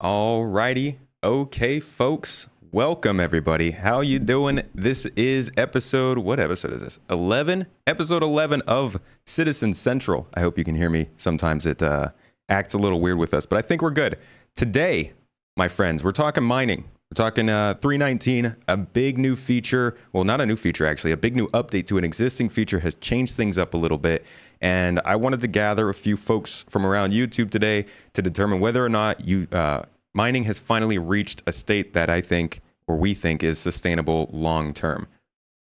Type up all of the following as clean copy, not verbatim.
Alrighty. Okay, folks. Welcome everybody. How you doing? This is what episode is this? 11? Episode 11 of Citizen Central. I hope you can hear me. Sometimes it acts a little weird with us, but I think we're good. Today, my friends, we're talking mining. We're talking 319, a big new feature. Well, not a new feature, actually. A big new update to an existing feature has changed things up a little bit. And I wanted to gather a few folks from around YouTube today to determine whether or not mining has finally reached a state that I think, or we think, is sustainable long term.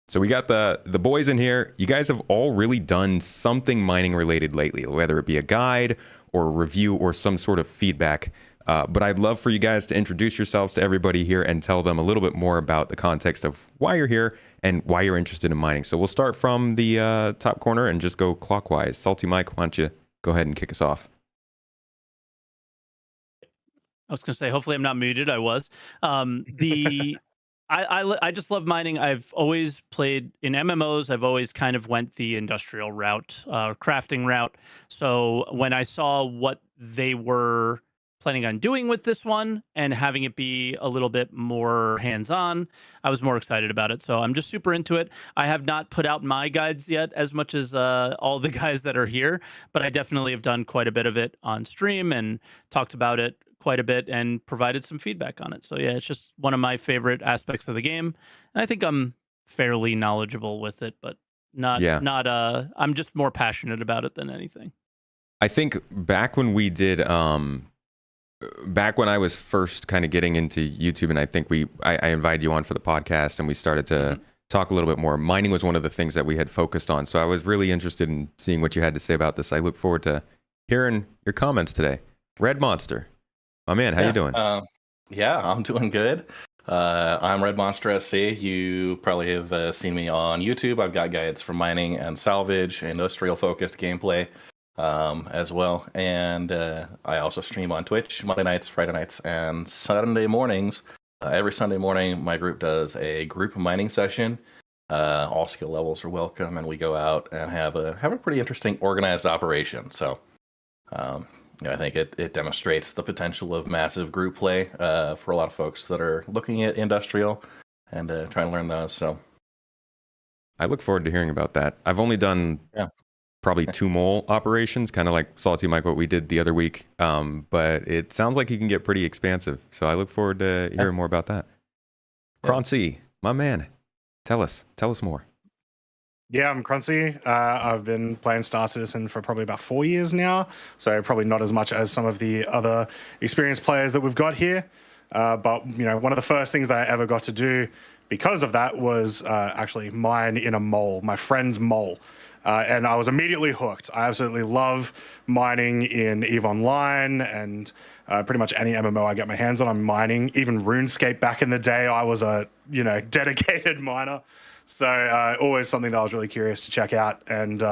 So we got the boys in here. You guys have all really done something mining related lately, whether it be a guide or a review or some sort of feedback. But I'd love for you guys to introduce yourselves to everybody here and tell them a little bit more about the context of why you're here and why you're interested in mining. So we'll start from the top corner and just go clockwise. SaltEMike, why don't you go ahead and kick us off? I was going to say, hopefully I'm not muted. I was. I just love mining. I've always played in MMOs. I've always kind of went the industrial route, crafting route. So when I saw what they were planning on doing with this one and having it be a little bit more hands-on, I was more excited about it. So I'm just super into it. I have not put out my guides yet as much as all the guys that are here, but I definitely have done quite a bit of it on stream and talked about it quite a bit and provided some feedback on it. So yeah, it's just one of my favorite aspects of the game. And I think I'm fairly knowledgeable with it, but I'm just more passionate about it than anything. I think back when we did back when I was first kind of getting into YouTube, and I think I invited you on for the podcast and we started to talk a little bit more. Mining was one of the things that we had focused on. So I was really interested in seeing what you had to say about this. I look forward to hearing your comments today. Red Monster, my man, how you doing? Yeah, I'm doing good. I'm RedMonsterSC. You probably have seen me on YouTube. I've got guides for mining and salvage, industrial focused gameplay as well. And I also stream on Twitch Monday nights, Friday nights, and Sunday mornings. Every Sunday morning, my group does a group mining session. All skill levels are welcome, and we go out and have a pretty interesting organized operation. So I think it demonstrates the potential of massive group play for a lot of folks that are looking at industrial and trying to learn those. So I look forward to hearing about that. I've only done probably 2 mole operations, kind of like SaltEMike, what we did the other week. But it sounds like you can get pretty expansive. So I look forward to hearing more about that. Croncy, my man, tell us more. Yeah, I'm Croncy. I've been playing Star Citizen for probably about 4 years now, so probably not as much as some of the other experienced players that we've got here. But one of the first things that I ever got to do because of that was actually mine in a mole, my friend's mole. And I was immediately hooked. I absolutely love mining in EVE Online and pretty much any MMO I get my hands on, I'm mining. Even RuneScape back in the day, I was a dedicated miner. So always something that I was really curious to check out, and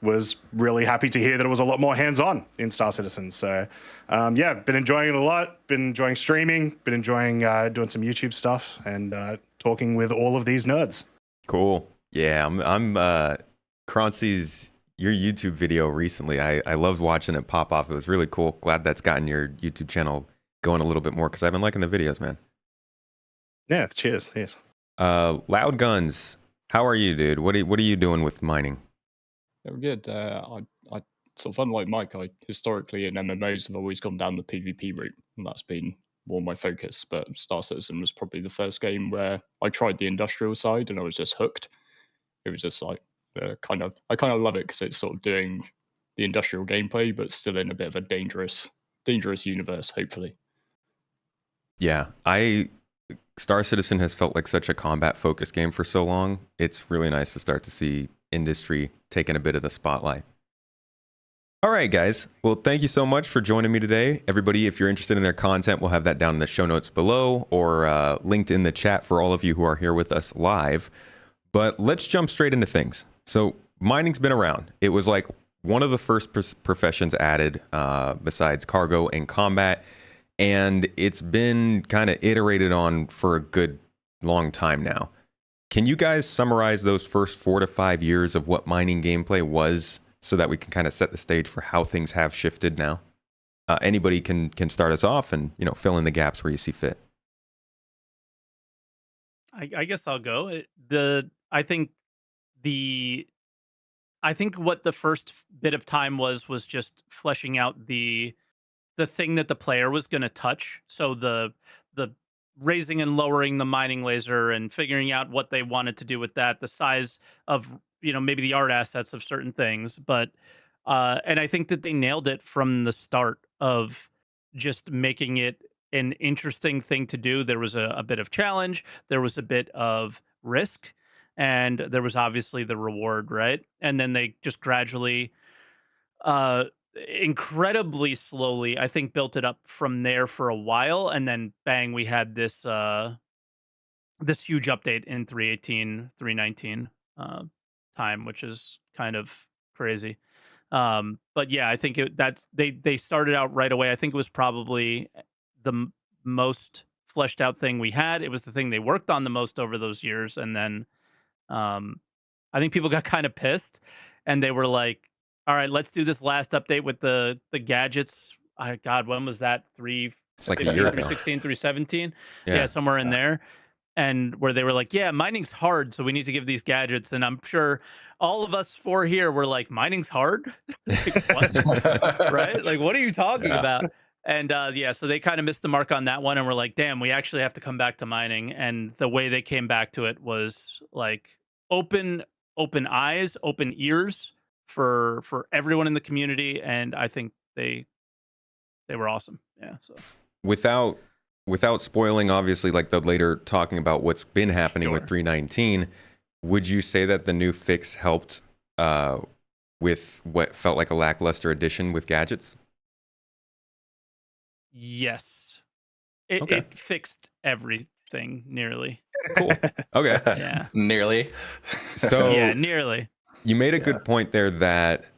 was really happy to hear that it was a lot more hands-on in Star Citizen. So been enjoying it a lot, been enjoying streaming, been enjoying doing some YouTube stuff and talking with all of these nerds. Cool. Yeah, I'm Croncy's, your YouTube video recently, I loved watching it pop off. It was really cool. Glad that's gotten your YouTube channel going a little bit more, because I've been liking the videos, man. Yeah, cheers. Loud Guns, how are you, dude? What are you doing with mining? Very good. I sort of, unlike Mike, I historically in MMOs have always gone down the PvP route, and that's been more my focus. But Star Citizen was probably the first game where I tried the industrial side and I was just hooked. It was just like I kind of love it because it's sort of doing the industrial gameplay, but still in a bit of a dangerous universe, hopefully. Yeah, Star Citizen has felt like such a combat-focused game for so long. It's really nice to start to see industry taking a bit of the spotlight. All right, guys. Well, thank you so much for joining me today. Everybody, if you're interested in their content, we'll have that down in the show notes below or linked in the chat for all of you who are here with us live. But let's jump straight into things. So mining's been around. It was like one of the first professions added besides cargo and combat. And it's been kind of iterated on for a good long time now. Can you guys summarize those first 4 to 5 years of what mining gameplay was so that we can kind of set the stage for how things have shifted now? Anybody can start us off and fill in the gaps where you see fit. I guess I'll go. I think what the first bit of time was just fleshing out the thing that the player was going to touch. So the raising and lowering the mining laser and figuring out what they wanted to do with that, the size of maybe the art assets of certain things, but and I think that they nailed it from the start of just making it an interesting thing to do. There was a bit of challenge, there was a bit of risk, and there was obviously the reward, right? And then they just gradually uh incredibly slowly, I think, built it up from there for a while, and then bang, we had this huge update in 318 319 time, which is kind of crazy. But yeah, I think that's they started out right away. I think it was probably the most fleshed out thing we had. It was the thing they worked on the most over those years, and then um I think people got kind of pissed, and they were like, "All right, let's do this last update with the gadgets." God, when was that? It's like a year ago. 316, 317? Yeah. Yeah, somewhere in there. And where they were like, "Yeah, mining's hard, so we need to give these gadgets." And I'm sure all of us four here were like, "Mining's hard?" Like, what? Right? Like, what are you talking about? And yeah, so they kind of missed the mark on that one, and we're like, "Damn, we actually have to come back to mining." And the way they came back to it was like open eyes, open ears for everyone in the community, and I think they were awesome. Yeah, so Without spoiling, obviously, like the later talking about what's been happening with 319, would you say that the new fix helped with what felt like a lackluster addition with gadgets? yes. Okay. It fixed everything nearly. Cool. Okay. Yeah. Nearly. So Yeah, nearly. you made a good point there that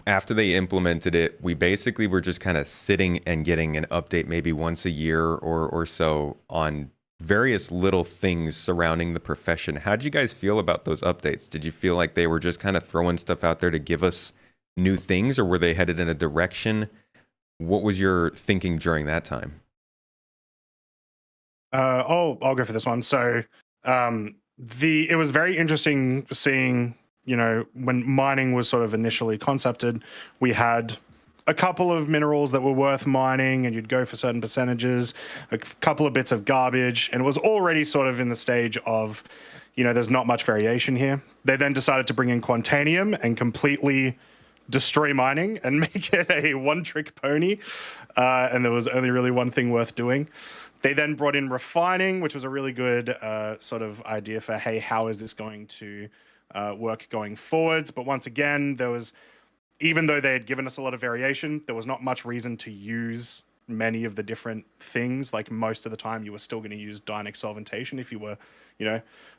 after they implemented it, we basically were just kind of sitting and getting an update maybe once a year or so on various little things surrounding the profession. How did you guys feel about those updates? Did you feel like they were just kind of throwing stuff out there to give us new things, or were they headed in a direction? What was your thinking during that time? I'll go for this one. So it was very interesting seeing, when mining was sort of initially concepted, we had a couple of minerals that were worth mining, and you'd go for certain percentages, a couple of bits of garbage, and it was already sort of in the stage of, there's not much variation here. They then decided to bring in Quantanium and completely destroy mining and make it a one-trick pony, and there was only really one thing worth doing. They then brought in refining, which was a really good sort of idea for, hey, how is this going to work going forwards? But once again, even though they had given us a lot of variation, there was not much reason to use many of the different things. Like most of the time, you were still going to use Dynic solventation if you were,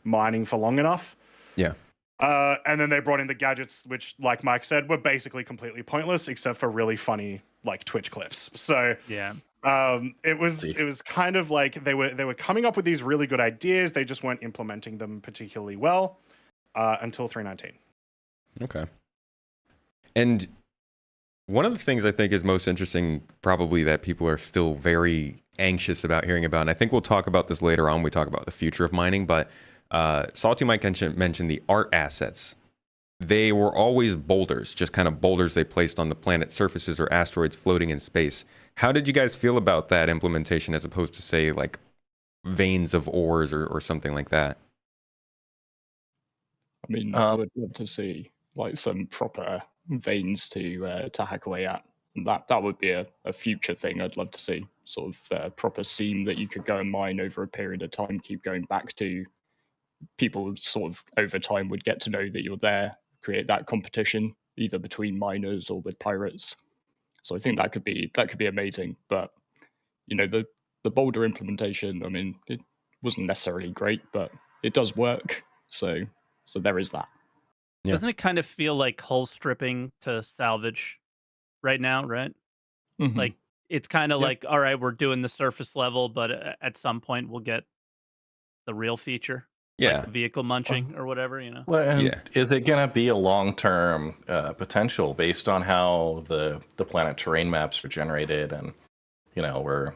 mining for long enough. Yeah. And then they brought in the gadgets, which, like Mike said, were basically completely pointless, except for really funny, like, Twitch clips. So yeah, it was kind of like they were coming up with these really good ideas. They just weren't implementing them particularly well until 319. Okay. And one of the things I think is most interesting, probably, that people are still very anxious about hearing about, and I think we'll talk about this later on when we talk about the future of mining, but SaltEMike mentioned the art assets. They were always boulders, just kind of boulders they placed on the planet surfaces or asteroids floating in space. How did you guys feel about that implementation as opposed to, say, like veins of ores or something like that? I mean, I would love to see like some proper veins to hack away at. And that would be a future thing I'd love to see. Sort of a proper seam that you could go and mine over a period of time, keep going back to. People sort of over time would get to know that you're there, create that competition either between miners or with pirates. So I think that could be amazing. But the boulder implementation, I mean, it wasn't necessarily great, but it does work. So there is that. Yeah. Doesn't it kind of feel like hull stripping to salvage right now, right? Mm-hmm. Like, it's kind of like, all right, we're doing the surface level, but at some point we'll get the real feature. Yeah. like vehicle munching or whatever, you know. Well, and Yeah. is it going to be a long-term potential based on how the planet terrain maps are generated? And we're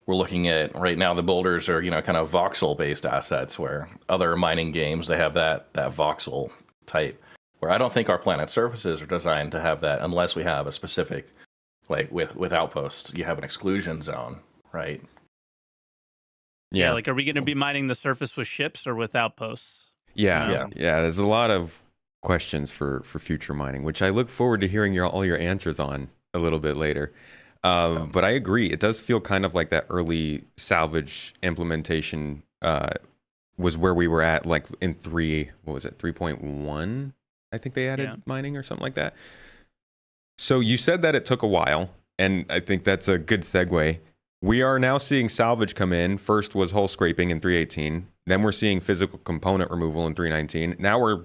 looking at right now the boulders are kind of voxel-based assets, where other mining games they have that voxel type. Where I don't think our planet surfaces are designed to have that unless we have a specific, like with outposts, you have an exclusion zone, right? Yeah, like, are we going to be mining the surface with ships or with outposts? Yeah, Yeah. There's a lot of questions for future mining, which I look forward to hearing all your answers on a little bit later. But I agree, it does feel kind of like that early salvage implementation was where we were at, like in 3.1. I think they added mining or something like that. So you said that it took a while, and I think that's a good segue. We are now seeing salvage come in. First was hull scraping in 3.18. Then we're seeing physical component removal in 3.19. Now we're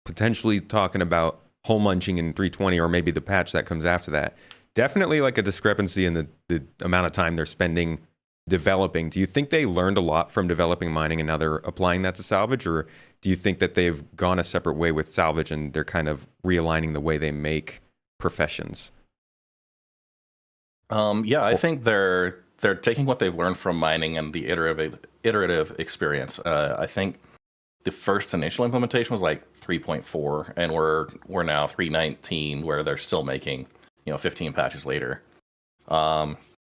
potentially talking about hull munching in 3.20, or maybe the patch that comes after that. Definitely like a discrepancy in the amount of time they're spending developing. Do you think they learned a lot from developing mining and now they're applying that to salvage? Or do you think that they've gone a separate way with salvage and they're kind of realigning the way they make professions? I think they're taking what they've learned from mining and the iterative experience. I think the first initial implementation was like 3.4, and we're now 3.19, where they're still making 15 patches later.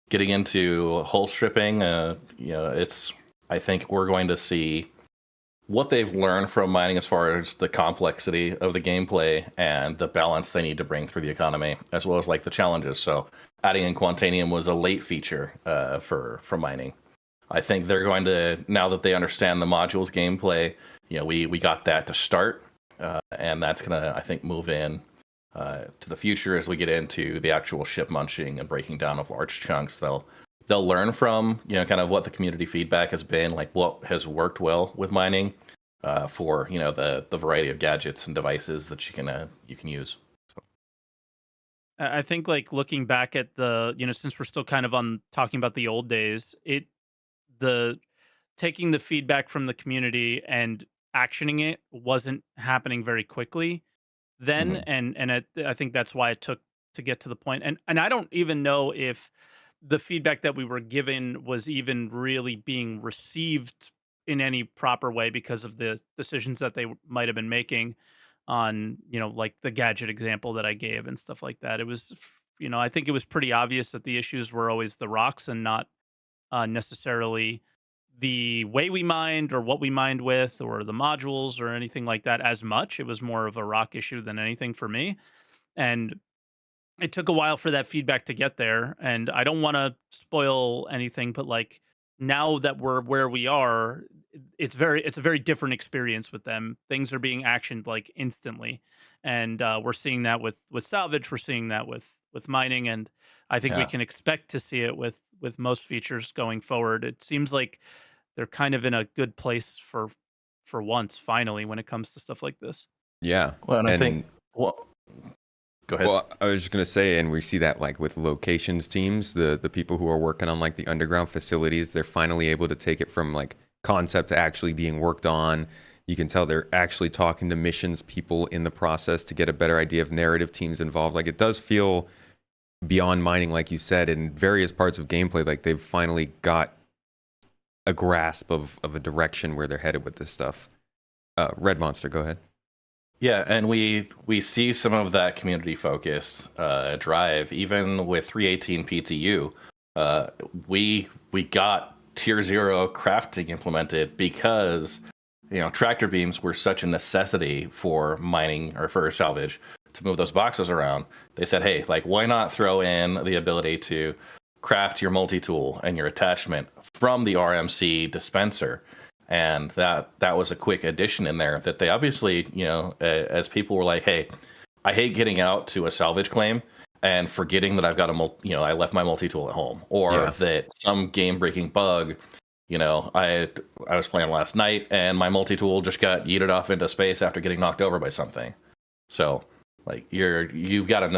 Getting into hull stripping, I think we're going to see what they've learned from mining as far as the complexity of the gameplay and the balance they need to bring through the economy, as well as like the challenges. So adding in Quantanium was a late feature for mining. I think they're going to, now that they understand the modules gameplay, we got that to start, and that's going to, I think, move in to the future as we get into the actual ship munching and breaking down of large chunks. They'll learn from kind of what the community feedback has been, like what has worked well with mining for the variety of gadgets and devices that you can use. So. I think, like, looking back at the since we're still kind of on talking about the old days, the taking the feedback from the community and actioning it wasn't happening very quickly then, and I think that's why it took to get to the point. And I don't even know if the feedback that we were given was even really being received in any proper way because of the decisions that they might have been making on, like the gadget example that I gave and stuff like that. It was, I think it was pretty obvious that the issues were always the rocks and not necessarily the way we mined or what we mined with or the modules or anything like that as much. It was more of a rock issue than anything for me. And it took a while for that feedback to get there. And I don't want to spoil anything, but like now that we're where we are, it's a very different experience with them. Things are being actioned like instantly. And we're seeing that with salvage, we're seeing that with mining, and I think we can expect to see it with most features going forward. It seems like they're kind of in a good place for once, finally, when it comes to stuff like this. Yeah. Well, and I think, go ahead. Well, I was just going to say, and we see that like with locations teams, the people who are working on like the underground facilities, they're finally able to take it from like concept to actually being worked on. You can tell they're actually talking to missions people in the process to get a better idea of narrative teams involved. Like it does feel beyond mining, like you said, in various parts of gameplay, like they've finally got a grasp of a direction where they're headed with this stuff. Red Monster, go ahead. Yeah, and we see some of that community focus drive even with 318 PTU. We got tier 0 crafting implemented because tractor beams were such a necessity for mining or for salvage to move those boxes around. They said, hey, like, why not throw in the ability to craft your multi-tool and your attachment from the RMC dispenser? And that was a quick addition in there that they obviously, as people were like, hey, I hate getting out to a salvage claim and forgetting that I've got I left my multi-tool at home, or that some game-breaking bug, I was playing last night and my multi-tool just got yeeted off into space after getting knocked over by something. So like you've got a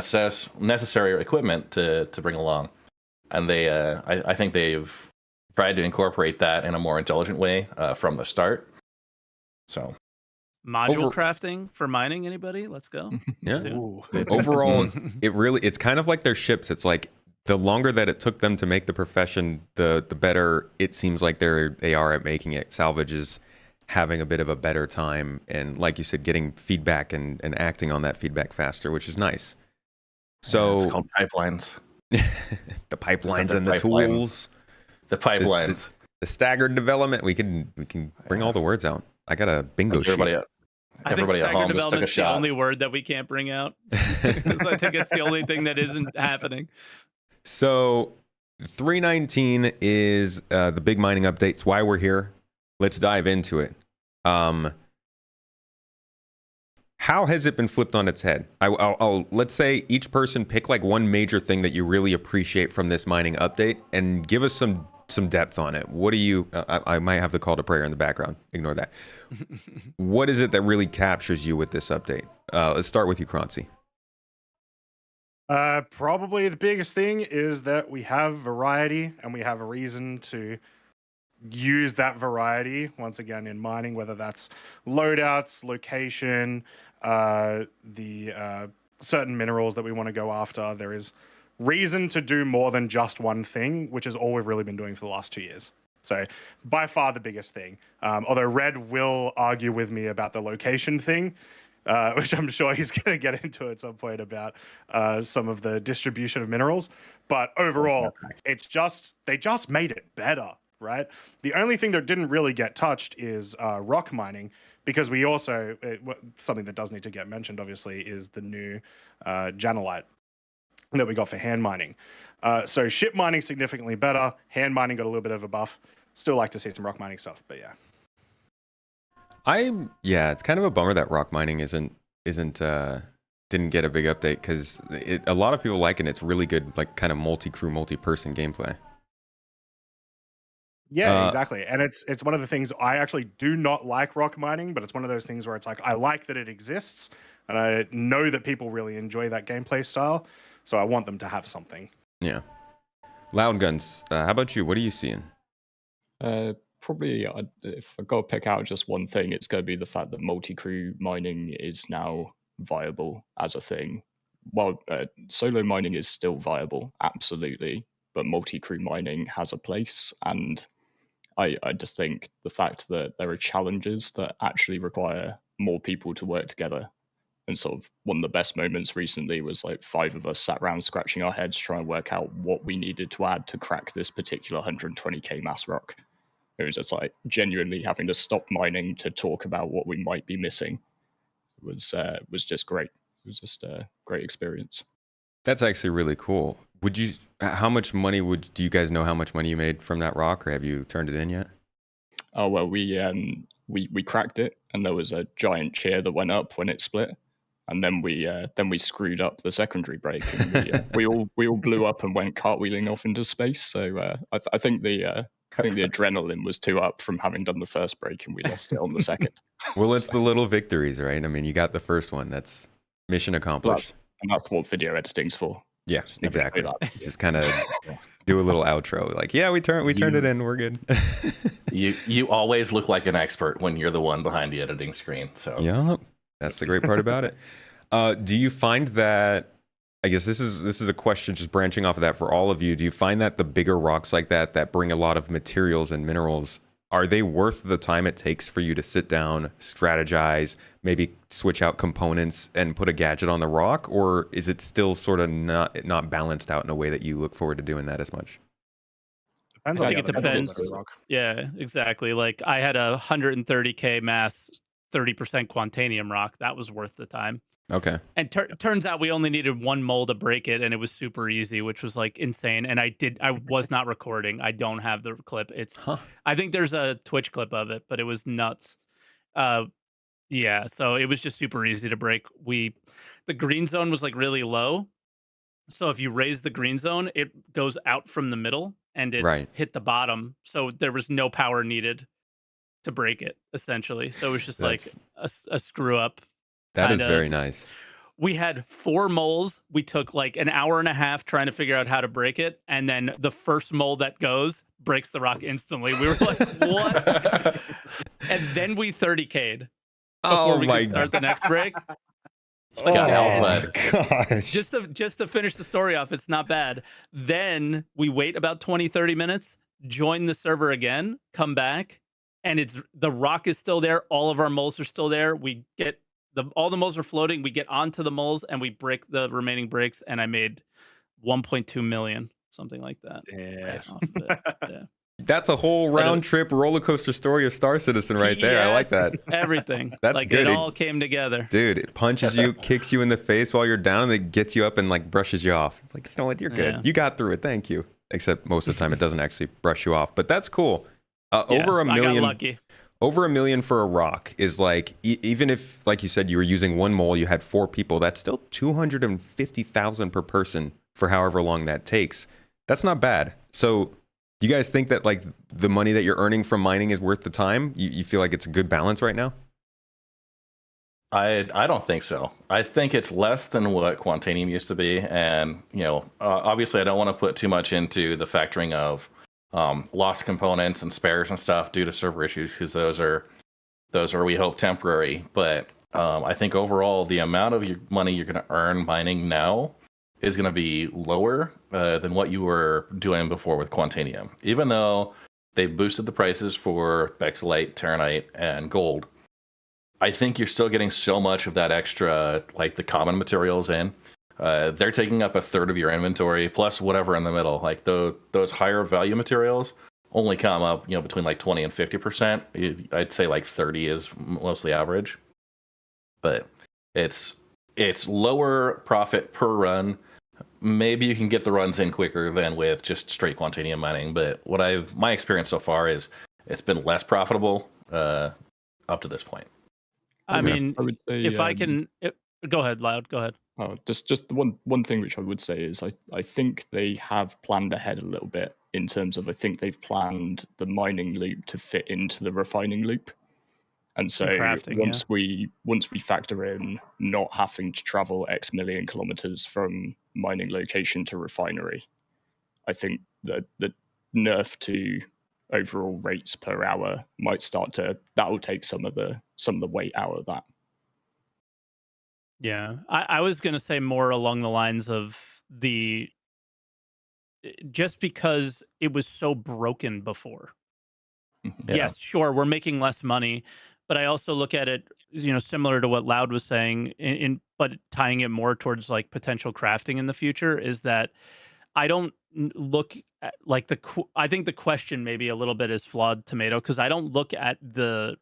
necessary equipment to bring along, and they I think they've tried to incorporate that in a more intelligent way from the start. So Module crafting for mining, anybody? Let's go. Yeah. Ooh. Overall, it's kind of like their ships. It's like the longer that it took them to make the profession, the better it seems like they are at making it. Salvage is having a bit of a better time, and like you said, getting feedback and acting on that feedback faster, which is nice. So it's called pipelines. the pipelines and the pipelines. tools. The pipelines. The staggered development. We can bring all the words out. I got a bingo sheet. Everybody at home just took a shot. The only word that we can't bring out. Because I think it's the only thing that isn't happening. So 319 is the big mining updates. Why we're here. Let's dive into it. How has it been flipped on its head? I'll let's say each person pick like one major thing that you really appreciate from this mining update and give us some depth on it. What do you, I might have the call to prayer in the background. Ignore that. What is it that really captures you with this update? Let's start with you, Croncy. Probably the biggest thing is that we have variety and we have a reason to use that variety once again in mining, whether that's loadouts, location, the certain minerals that we want to go after. There is reason to do more than just one thing, which is all we've really been doing for the last 2 years. So by far the biggest thing. Although Red will argue with me about the location thing, which I'm sure he's going to get into at some point about some of the distribution of minerals. But overall, it's just, they just made it better, right? The only thing that didn't really get touched is rock mining, because we also, something that does need to get mentioned, obviously, is the new Janelite that we got for hand mining. So ship mining significantly better. Hand mining got a little bit of a buff. Still like to see some rock mining stuff, but yeah. It's kind of a bummer that rock mining didn't get a big update, because a lot of people like it. It's really good, like kind of multi-crew, multi-person gameplay. Yeah, exactly. And it's one of the things I actually do not like rock mining, but it's one of those things where it's like, I like that it exists, and I know that people really enjoy that gameplay style, so I want them to have something. Yeah. Loud Guns, how about you? What are you seeing? Probably, if I got to pick out just one thing, it's going to be the fact that multi-crew mining is now viable as a thing. Well, solo mining is still viable, absolutely, but multi-crew mining has a place, and I just think the fact that there are challenges that actually require more people to work together. And sort of one of the best moments recently was like 5 of us sat around scratching our heads trying to work out what we needed to add to crack this particular 120k mass rock. It was just like genuinely having to stop mining to talk about what we might be missing. Was just great. It was just a great experience. That's actually really cool. How much money do you guys know how much money you made from that rock, or have you turned it in yet? Oh, well, we cracked it, and there was a giant cheer that went up when it split. And then we screwed up the secondary break, and we all blew up and went cartwheeling off into space. So I think the adrenaline was too up from having done the first break, and we lost it on the second. Well, it's the little victories, right? I mean, you got the first one. That's mission accomplished. And that's what video editing's for. Yeah, exactly. Just kind of do a little outro, like, yeah, we turned it in. We're good. you always look like an expert when you're the one behind the editing screen. So yeah. That's the great part about it. Do you find that, I guess this is a question just branching off of that for all of you, do you find that the bigger rocks like that bring a lot of materials and minerals, are they worth the time it takes for you to sit down, strategize, maybe switch out components and put a gadget on the rock? Or is it still sort of not balanced out in a way that you look forward to doing that as much? I think it depends. Yeah, exactly. Like I had a 130k mass 30% Quantanium rock. That was worth the time. Okay. And turns out we only needed one mole to break it, and it was super easy, which was like insane. And I was not recording. I don't have the clip. I think there's a Twitch clip of it, but it was nuts. Yeah, so it was just super easy to break. The green zone was like really low. So if you raise the green zone, it goes out from the middle and it hit the bottom. So there was no power needed to break it, essentially. So it was just like a screw up. That is very nice. We had 4 moles. We took like an hour and a half trying to figure out how to break it. And then the first mole that goes breaks the rock instantly. We were like, what? and then we 30K'd before Oh we my could start the next break. Oh, God. gosh. Just to finish the story off, it's not bad. Then we wait about 20-30 minutes, join the server again, come back, and it's the rock is still there. All of our moles are still there. We get all the moles are floating. We get onto the moles and we break the remaining breaks. And I made 1.2 million, something like that. Yeah. Off of it. Yeah. That's a whole round trip roller coaster story of Star Citizen right there. I like that. Everything. That's like good. It all came together. Dude, it punches you, kicks you in the face while you're down, and then gets you up and like brushes you off. It's like, you know what, you're good. Yeah. You got through it. Thank you. Except most of the time it doesn't actually brush you off. But that's cool. Over a million. I got lucky. Over $1 million for a rock is like, even if, like you said, you were using one mole, you had 4 people, that's still 250,000 per person for however long that takes. That's not bad. So you guys think that like the money that you're earning from mining is worth the time? You feel like it's a good balance right now? I don't think so. I think it's less than what Quantanium used to be, and obviously I don't want to put too much into the factoring of lost components and spares and stuff due to server issues, because those are we hope temporary. But I think overall the amount of your money you're going to earn mining now is going to be lower than what you were doing before with Quantanium. Even though they've boosted the prices for Bexylite, Terranite, and gold, I think you're still getting so much of that extra, like the common materials in. They're taking up a third of your inventory, plus whatever in the middle. Like those higher value materials only come up, between like 20 and 50%. I'd say like 30 is mostly average. But it's lower profit per run. Maybe you can get the runs in quicker than with just straight Quantanium mining. But my experience so far is it's been less profitable up to this point. I mean, I would say, if I can, go ahead, Loud. Go ahead. Just the one thing which I would say is I think they have planned ahead a little bit in terms of, I think they've planned the mining loop to fit into the refining loop. And so once we factor in not having to travel X million kilometers from mining location to refinery, I think that the nerf to overall rates per hour might that will take some of the weight out of that. Yeah, I was going to say more along the lines of just because it was so broken before. Yeah. Yes, sure, we're making less money, but I also look at it, similar to what Loud was saying, but tying it more towards like potential crafting in the future, is that I don't look at like I think the question maybe a little bit is flawed, Tomato, because I don't look at the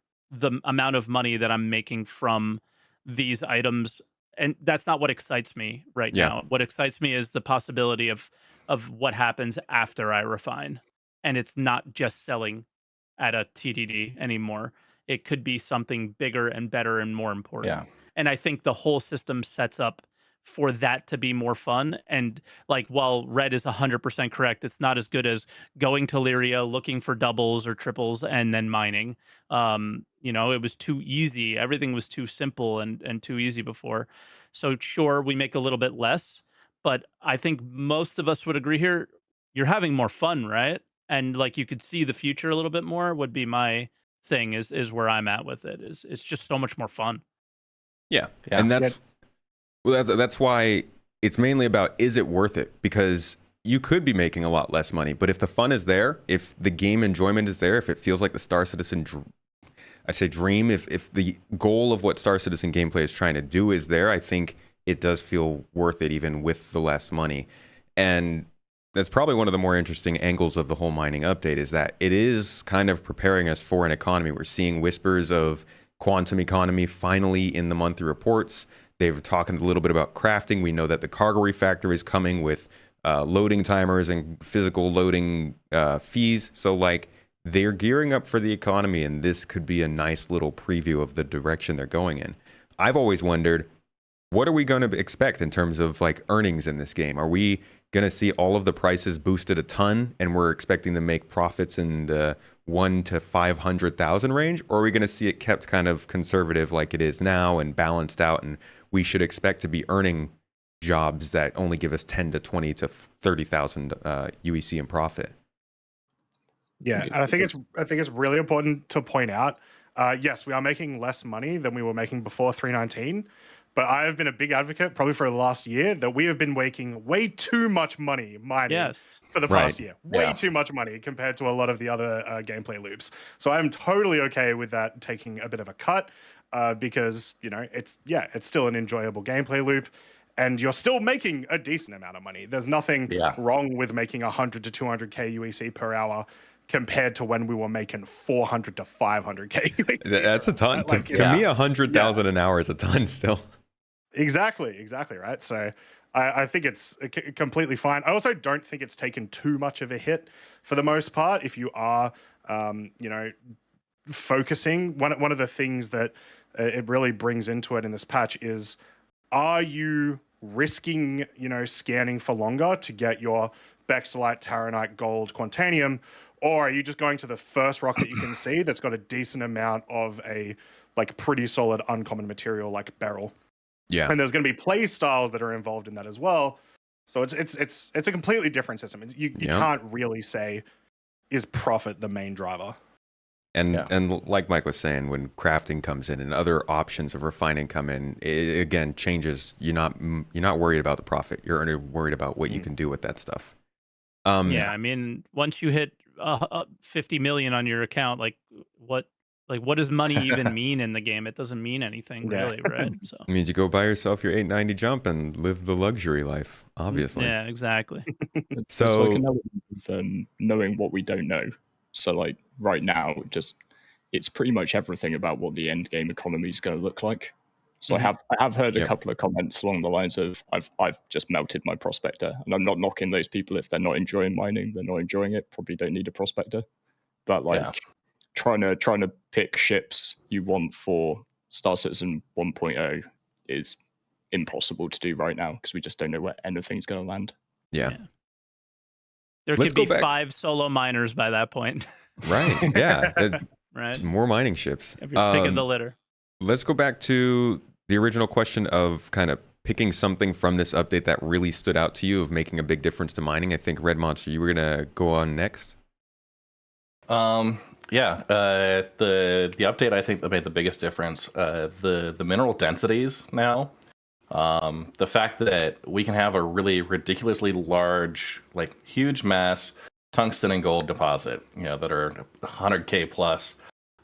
amount of money that I'm making from these items, and that's not what excites me right now. What excites me is the possibility of what happens after I refine, and it's not just selling at a TDD anymore. It could be something bigger and better and more important. Yeah. And I think the whole system sets up for that to be more fun. And like, while Red is 100% correct, it's not as good as going to Lyria, looking for doubles or triples, and then mining. It was too easy. Everything was too simple and too easy before. So sure, we make a little bit less, but I think most of us would agree here, you're having more fun, right? And like, you could see the future a little bit more would be my thing, is where I'm at with it. It's just so much more fun. Yeah. And that's why it's mainly about, is it worth it? Because you could be making a lot less money, but if the fun is there, if the game enjoyment is there, if it feels like the Star Citizen dream, if the goal of what Star Citizen gameplay is trying to do is there, I think it does feel worth it even with the less money. And that's probably one of the more interesting angles of the whole mining update, is that it is kind of preparing us for an economy. We're seeing whispers of quantum economy finally in the monthly reports. They've talked a little bit about crafting. We know that the cargo refactor is coming with loading timers and physical loading fees. So like, they're gearing up for the economy, and this could be a nice little preview of the direction they're going in. I've always wondered, what are we going to expect in terms of like earnings in this game? Are we going to see all of the prices boosted a ton and we're expecting to make profits in the 1 to 500,000 range? Or are we going to see it kept kind of conservative like it is now and balanced out, and we should expect to be earning jobs that only give us 10 to 20 to 30,000 UEC in profit? Yeah, and I think it's really important to point out yes, we are making less money than we were making before 3.19. But I have been a big advocate, probably for the last year, that we have been making way too much money mining yes. for the Right. past year. Way Yeah. too much money compared to a lot of the other gameplay loops. So I'm totally okay with that taking a bit of a cut because, you know, it's still an enjoyable gameplay loop. And you're still making a decent amount of money. There's nothing Yeah. wrong with making 100 to 200k UEC per hour compared to when we were making 400 to 500k UEC. That's a ton. Like, To me, 100,000 an hour is a ton still. Exactly, right. So I think it's completely fine. I also don't think it's taken too much of a hit for the most part. If you are, you know, focusing, one of the things that it really brings into it in this patch is, are you risking, you know, scanning for longer to get your Bexelite, Taranite, Gold, Quantanium, or are you just going to the first rock that you can see that's got a decent amount of a like pretty solid uncommon material like Beryl? Yeah. And there's going to be play styles that are involved in that as well. So it's a completely different system. You can't really say, is profit the main driver? And like Mike was saying, when crafting comes in and other options of refining come in, it again changes. You're not worried about the profit. You're only worried about what you can do with that stuff. Yeah, I mean, once you hit 50 million on your account, like what does money even mean in the game? It doesn't mean anything really, right? So it means you go buy yourself your 890 jump and live the luxury life, obviously. yeah, exactly. It's like an element of knowing what we don't know. So like right now, it's pretty much everything about what the end game economy is going to look like. So I have heard a couple of comments along the lines of I've just melted my prospector, and I'm not knocking those people if they're not enjoying mining, they're not enjoying it. Probably don't need a prospector, but like trying to pick ships you want for Star Citizen 1.0 is impossible to do right now because we just don't know where anything's going to land. Yeah. There Let's could be go back. 5 solo miners by that point. Right. Yeah. Right. More mining ships. If you're picking the litter. Let's go back to the original question of kind of picking something from this update that really stood out to you of making a big difference to mining. I think Red Monster, you were gonna go on next. The update I think that made the biggest difference. The mineral densities now. The fact that we can have a really ridiculously large, like huge mass tungsten and gold deposit, you know, that are 100k plus.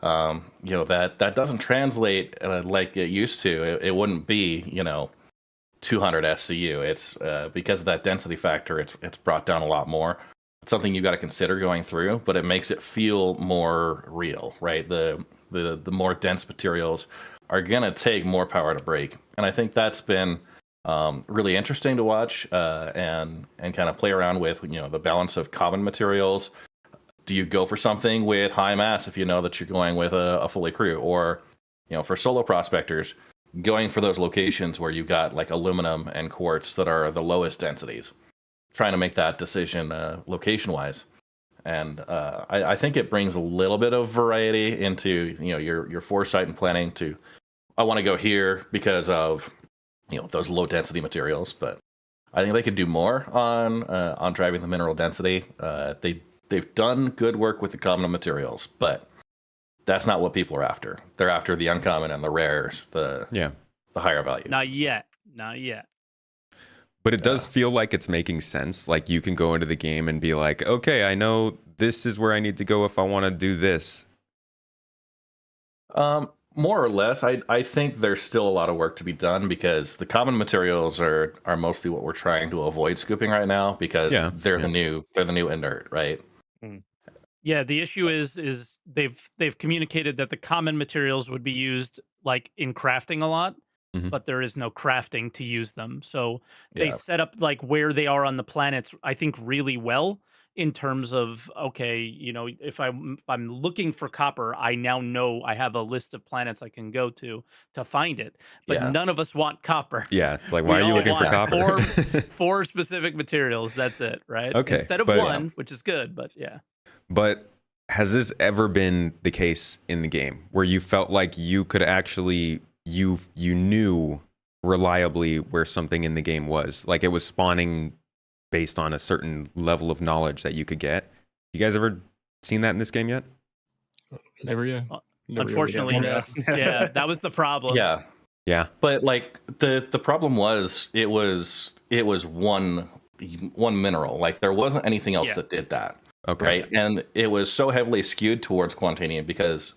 You know, that doesn't translate like it used to. It wouldn't be, you know, 200 SCU. It's because of that density factor. It's brought down a lot more. It's something you got to consider going through, but it makes it feel more real, right? The more dense materials are gonna take more power to break, and I think that's been really interesting to watch and kind of play around with, you know, the balance of common materials. Do you go for something with high mass if you know that you're going with a fully crew, or, you know, for solo prospectors, going for those locations where you've got like aluminum and quartz that are the lowest densities, trying to make that decision location wise. And I think it brings a little bit of variety into, you know, your foresight and planning to, I want to go here because of, you know, those low density materials. But I think they could do more on driving the mineral density. They've done good work with the common materials, but that's not what people are after. They're after the uncommon and the rares, the higher value. Not yet. But it does feel like it's making sense. Like you can go into the game and be like, okay, I know this is where I need to go if I want to do this. More or less. I think there's still a lot of work to be done because the common materials are mostly what we're trying to avoid scooping right now because they're the new inert, right? Yeah, the issue is they've communicated that the common materials would be used like in crafting a lot, but there is no crafting to use them. So they set up like where they are on the planets, I think, really well in terms of, okay, you know, if I'm looking for copper, I now know I have a list of planets I can go to find it. But none of us want copper. Yeah, it's like, why are you looking for copper? Four specific materials. That's it, right? Okay, instead of one, which is good, but yeah. But has this ever been the case in the game where you felt like you could actually you knew reliably where something in the game was, like it was spawning based on a certain level of knowledge that you could get? You guys ever seen that in this game yet? Area. Unfortunately, yes. Yeah, that was the problem. Yeah. But like the problem was it was one mineral. Like there wasn't anything else that did that. Okay. Right. And it was so heavily skewed towards Quantanium because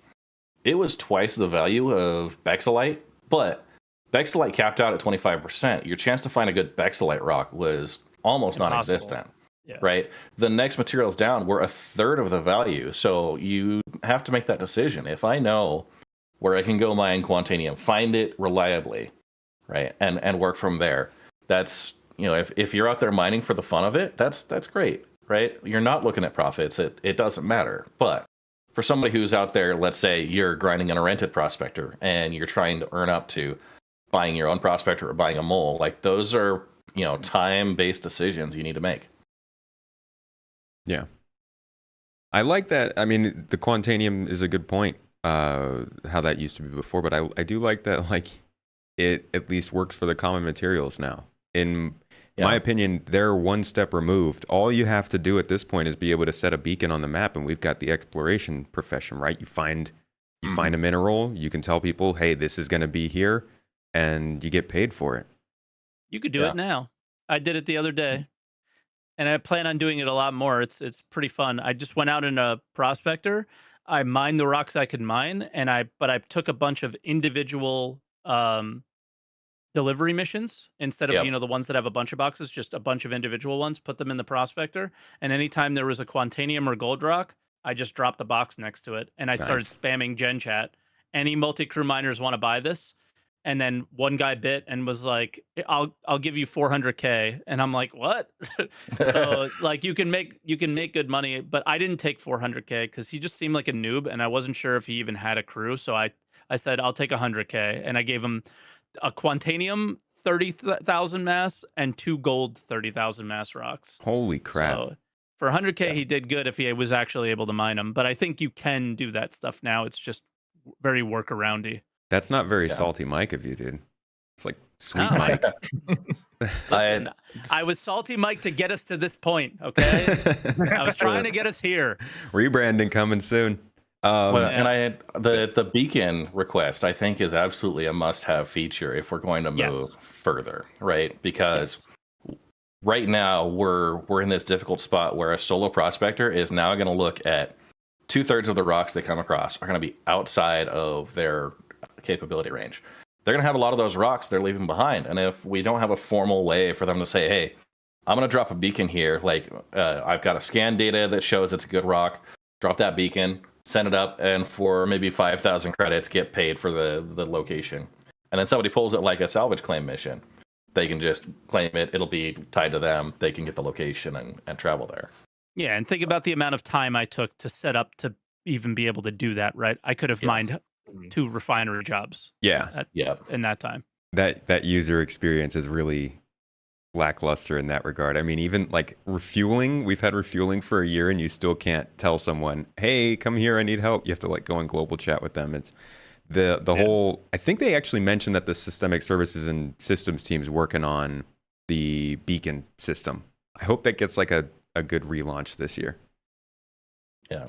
it was twice the value of Bexelite, but Bexelite capped out at 25%. Your chance to find a good Bexelite rock was almost non-existent. Yeah. Right. The next materials down were a third of the value. So you have to make that decision. If I know where I can go mine Quantanium, find it reliably, right, and work from there. That's, if you're out there mining for the fun of it, that's great, right? You're not looking at profits. It doesn't matter. But for somebody who's out there, let's say you're grinding on a rented prospector and you're trying to earn up to buying your own prospector or buying a mole, like those are, time-based decisions you need to make. Yeah. I like that. I mean, the Quantanium is a good point. How that used to be before, but I do like that, like, it at least works for the common materials now. In my opinion, they're one step removed. All you have to do at this point is be able to set a beacon on the map, and we've got the exploration profession, right? You find a mineral, you can tell people, hey, this is going to be here, and you get paid for it. You could do it now. I did it the other day, and I plan on doing it a lot more. It's pretty fun. I just went out in a prospector. I mined the rocks I could mine, but I took a bunch of individual delivery missions instead of the ones that have a bunch of boxes, just a bunch of individual ones, put them in the prospector, and anytime there was a Quantanium or gold rock, I just dropped the box next to it, and I started spamming Gen Chat. Any multi-crew miners want to buy this? And then one guy bit and was like, I'll give you 400K. And I'm like, what? So like you can make good money, but I didn't take 400K because he just seemed like a noob and I wasn't sure if he even had a crew. So I said, I'll take 100K. And I gave him a Quantanium 30,000 mass and 2 gold 30,000 mass rocks. Holy crap. So for 100K, he did good if he was actually able to mine them. But I think you can do that stuff now. It's just very workaroundy. That's not very SaltEMike of you, dude. It's like sweet Mike. Listen, I was SaltEMike to get us to this point, okay? I was trying to get us here. Rebranding coming soon. And the beacon request, I think, is absolutely a must-have feature if we're going to move further, right? Because right now we're in this difficult spot where a solo prospector is now going to look at 2/3 of the rocks they come across are going to be outside of their capability range. They're going to have a lot of those rocks they're leaving behind. And if we don't have a formal way for them to say, hey, I'm going to drop a beacon here, like I've got a scan data that shows it's a good rock, drop that beacon, send it up, and for maybe 5,000 credits, get paid for the location. And then somebody pulls it like a salvage claim mission. They can just claim it. It'll be tied to them. They can get the location and travel there. Yeah, and think about the amount of time I took to set up to even be able to do that, right? I could have mined 2 refinery jobs. In that time. That user experience is really lackluster in that regard. I mean, even like refueling, we've had refueling for a year and you still can't tell someone, hey, come here, I need help. You have to like go in global chat with them. It's the whole, I think they actually mentioned that the systemic services and systems team's working on the beacon system. I hope that gets like a good relaunch this year. Yeah.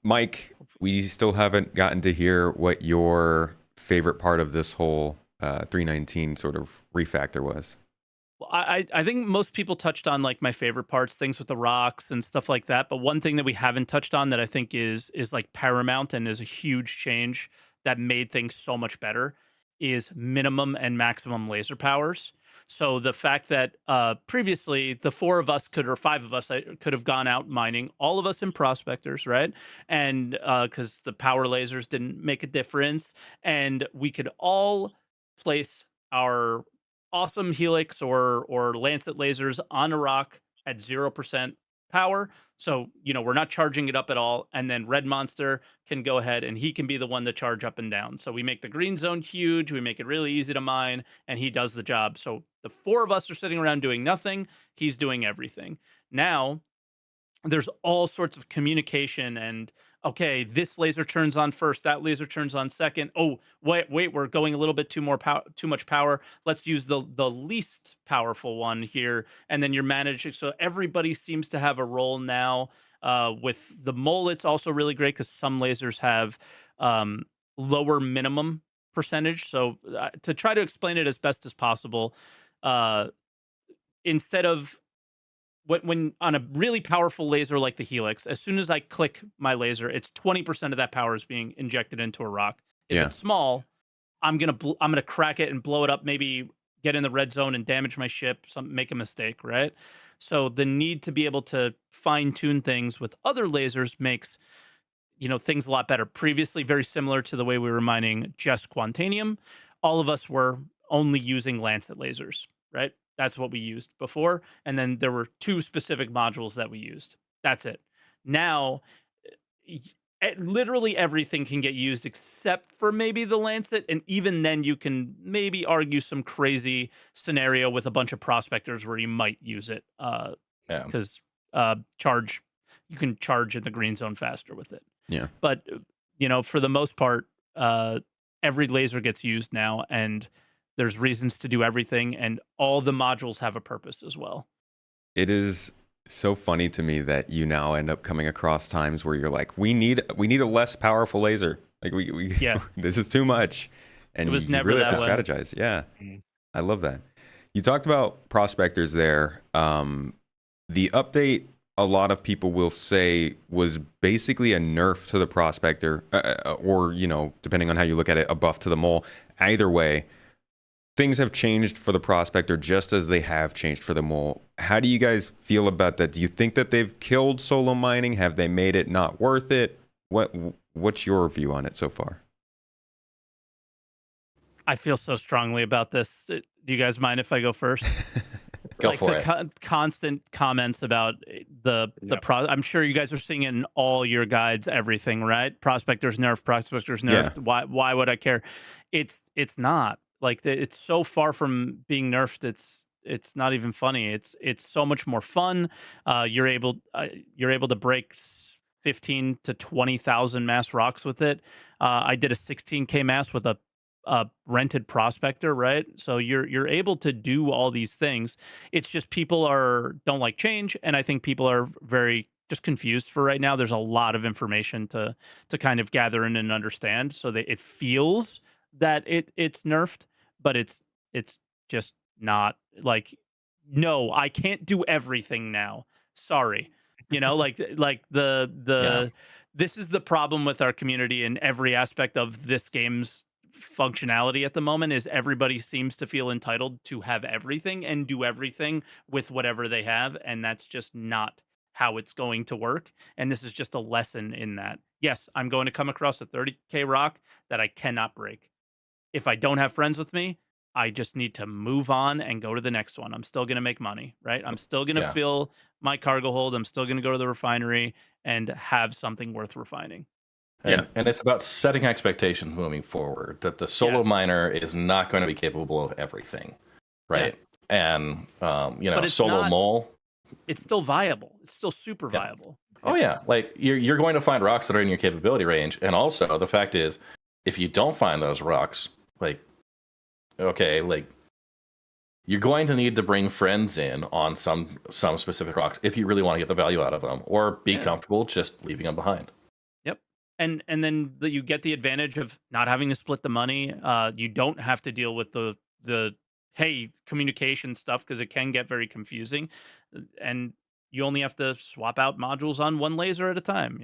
Mike, we still haven't gotten to hear what your favorite part of this whole 319 sort of refactor was. Well, I think most people touched on like my favorite parts, things with the rocks and stuff like that. But one thing that we haven't touched on that I think is like paramount and is a huge change that made things so much better is minimum and maximum laser powers. So the fact that previously the 4 of us or 5 of us could have gone out mining, all of us in prospectors, right? And because the power lasers didn't make a difference, and we could all place our awesome helix or lancet lasers on a rock at 0% power. So, we're not charging it up at all. And then Red Monster can go ahead and he can be the one to charge up and down. So we make the green zone huge. We make it really easy to mine and he does the job. So the 4 of us are sitting around doing nothing. He's doing everything. Now there's all sorts of communication and, okay, this laser turns on first, that laser turns on second. Oh, wait, we're going a little bit too much power. Let's use the least powerful one here. And then you're managing. So everybody seems to have a role now. With the mole, it's also really great because some lasers have lower minimum percentage. So to try to explain it as best as possible, instead of when on a really powerful laser like the Helix, as soon as I click my laser, it's 20% of that power is being injected into a rock. If Yeah. it's small, I'm gonna crack it and blow it up, maybe get in the red zone and damage my ship, make a mistake, right? So the need to be able to fine tune things with other lasers makes things a lot better. Previously, very similar to the way we were mining just Quantanium, all of us were only using Lancet lasers, right? That's what we used before, and then there were 2 specific modules that we used. That's it. Now, literally everything can get used except for maybe the Lancet, and even then you can maybe argue some crazy scenario with a bunch of prospectors where you might use it, Yeah. because you can charge in the green zone faster with it. Yeah. But for the most part, every laser gets used now, and there's reasons to do everything, and all the modules have a purpose as well. It is so funny to me that you now end up coming across times where you're like, we need a less powerful laser. Like we Yeah. this is too much. And It was you never really have that to way. strategize. Yeah. I love that. You talked about prospectors there. The update, a lot of people will say, was basically a nerf to the prospector, or, depending on how you look at it, a buff to the mole. Either way, things have changed for the prospector just as they have changed for the mole. How do you guys feel about that? Do you think that they've killed solo mining? Have they made it not worth it? What's your view on it so far? I feel so strongly about this. Do you guys mind if I go first? Go for it. Constant comments about I'm sure you guys are seeing it in all your guides, everything, right? Prospectors nerfed. Yeah. Why would I care? It's not like it's so far from being nerfed. It's not even funny. It's so much more fun. You're able to break 15 to 20,000 mass rocks with it. I did a 16K mass with a rented prospector, right? So you're able to do all these things. It's just people don't like change, and I think people are very just confused for right now. There's a lot of information to kind of gather in and understand, so that it feels that it's nerfed, but it's just not. Like, no, I can't do everything now. Sorry. Like the this is the problem with our community in every aspect of this game's functionality at the moment, is everybody seems to feel entitled to have everything and do everything with whatever they have, and that's just not how it's going to work. And this is just a lesson in that. Yes, I'm going to come across a 30K rock that I cannot break. If I don't have friends with me, I just need to move on and go to the next one. I'm still going to make money, right? I'm still going to Yeah. fill my cargo hold. I'm still going to go to the refinery and have something worth refining. And it's about setting expectations moving forward, that the solo miner is not going to be capable of everything, right? Yeah. And, but it's solo mole. It's still viable. It's still super viable. Oh, yeah. Like, you're going to find rocks that are in your capability range. And also, the fact is, if you don't find those rocks, you're going to need to bring friends in on some specific rocks if you really want to get the value out of them, or be comfortable just leaving them behind. And then you get the advantage of not having to split the money. You don't have to deal with the communication stuff, because it can get very confusing, and you only have to swap out modules on one laser at a time.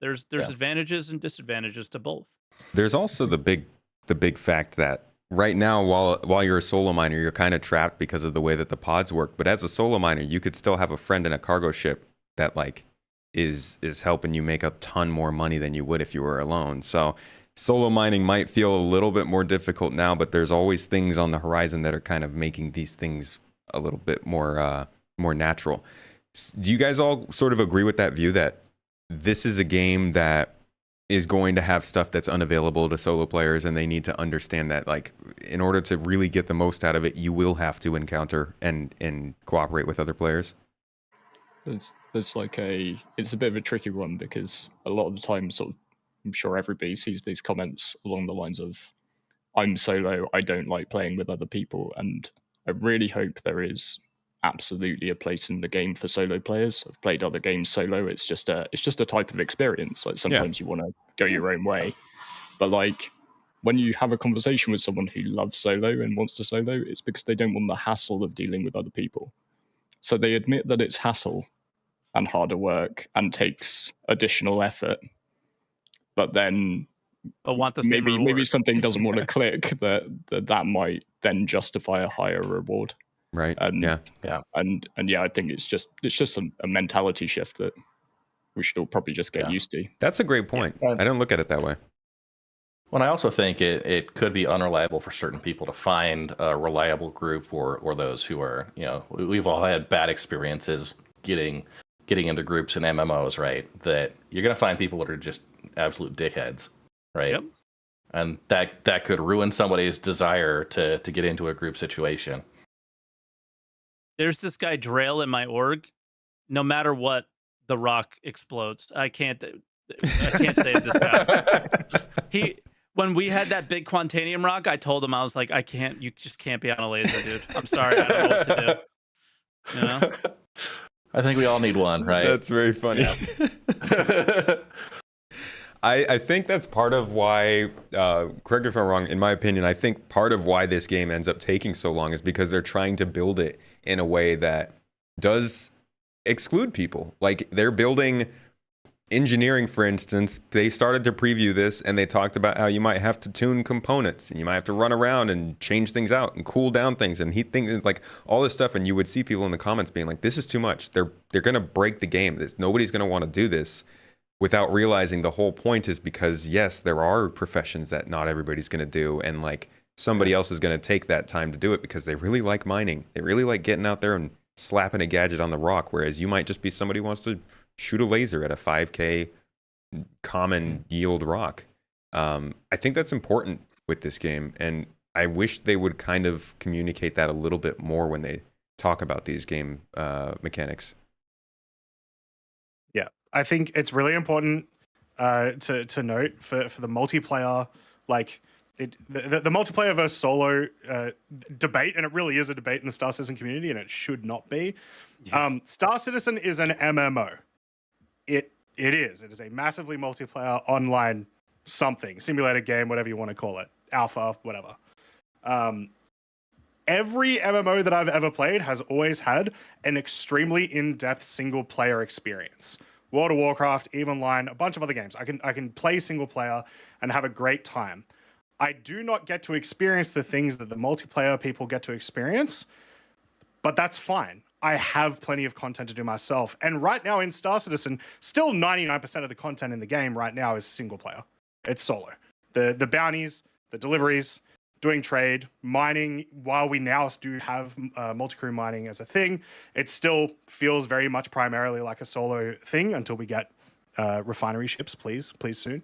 There's advantages and disadvantages to both. There's also the big fact that right now, while you're a solo miner, you're kind of trapped because of the way that the pods work. But as a solo miner, you could still have a friend in a cargo ship that is helping you make a ton more money than you would if you were alone. So solo mining might feel a little bit more difficult now, but there's always things on the horizon that are kind of making these things a little bit more natural. Do you guys all sort of agree with that view, that this is a game that is going to have stuff that's unavailable to solo players, and they need to understand that, in order to really get the most out of it, you will have to encounter and cooperate with other players? It's a bit of a tricky one, because a lot of the time, I'm sure everybody sees these comments along the lines of, I'm solo, I don't like playing with other people. And I really hope there is absolutely a place in the game for solo players. I've played other games solo. It's just a type of experience. Like sometimes you want to go your own way, but like when you have a conversation with someone who loves solo and wants to solo, it's because they don't want the hassle of dealing with other people. So they admit that it's hassle and harder work and takes additional effort, but then want the same maybe reward. something doesn't want to click that might then justify a higher reward. Right. And Yeah. and yeah, I think it's just a mentality shift that we should all probably just get used to. That's a great point. I don't look at it that way. Well, I also think it could be unreliable for certain people to find a reliable group or those who are, we've all had bad experiences getting into groups and MMOs, right? That you're going to find people that are just absolute dickheads, right? Yep. And that could ruin somebody's desire to get into a group situation. There's this guy Drail in my org. No matter what, the rock explodes. I can't save this guy. When we had that big Quantanium rock, I told him, I was like, you just can't be on a laser, dude. I'm sorry, I don't know what to do. You know? I think we all need one, right? That's very funny. Yeah. I think that's part of why, correct me if I'm wrong, in my opinion, I think part of why this game ends up taking so long is because they're trying to build it in a way that does exclude people. Like they're building engineering, for instance. They started to preview this and they talked about how you might have to tune components and you might have to run around and change things out and cool down things and heat things, like all this stuff. And you would see people in the comments being like, this is too much. They're going to break the game. Nobody's going to want to do this, without realizing the whole point is because, yes, there are professions that not everybody's going to do. And like somebody else is going to take that time to do it because they really like mining. They really like getting out there and slapping a gadget on the rock. Whereas you might just be somebody who wants to shoot a laser at a 5K common yield rock. I think that's important with this game. And I wish they would kind of communicate that a little bit more when they talk about these game mechanics. I think it's really important to note for the multiplayer, like the multiplayer versus solo debate, and it really is a debate in the Star Citizen community, and it should not be. Yeah. Star Citizen is an MMO. It is a massively multiplayer online simulated game, whatever you want to call it, alpha, whatever. Every MMO that I've ever played has always had an extremely in-depth single player experience. World of Warcraft, Evenline, a bunch of other games. I can play single player and have a great time. I do not get to experience the things that the multiplayer people get to experience, but that's fine. I have plenty of content to do myself. And right now in Star Citizen, still 99% of the content in the game right now is single player. It's solo. The bounties, the deliveries, doing trade, mining, while we now do have multi-crew mining as a thing, it still feels very much primarily like a solo thing until we get refinery ships, please soon.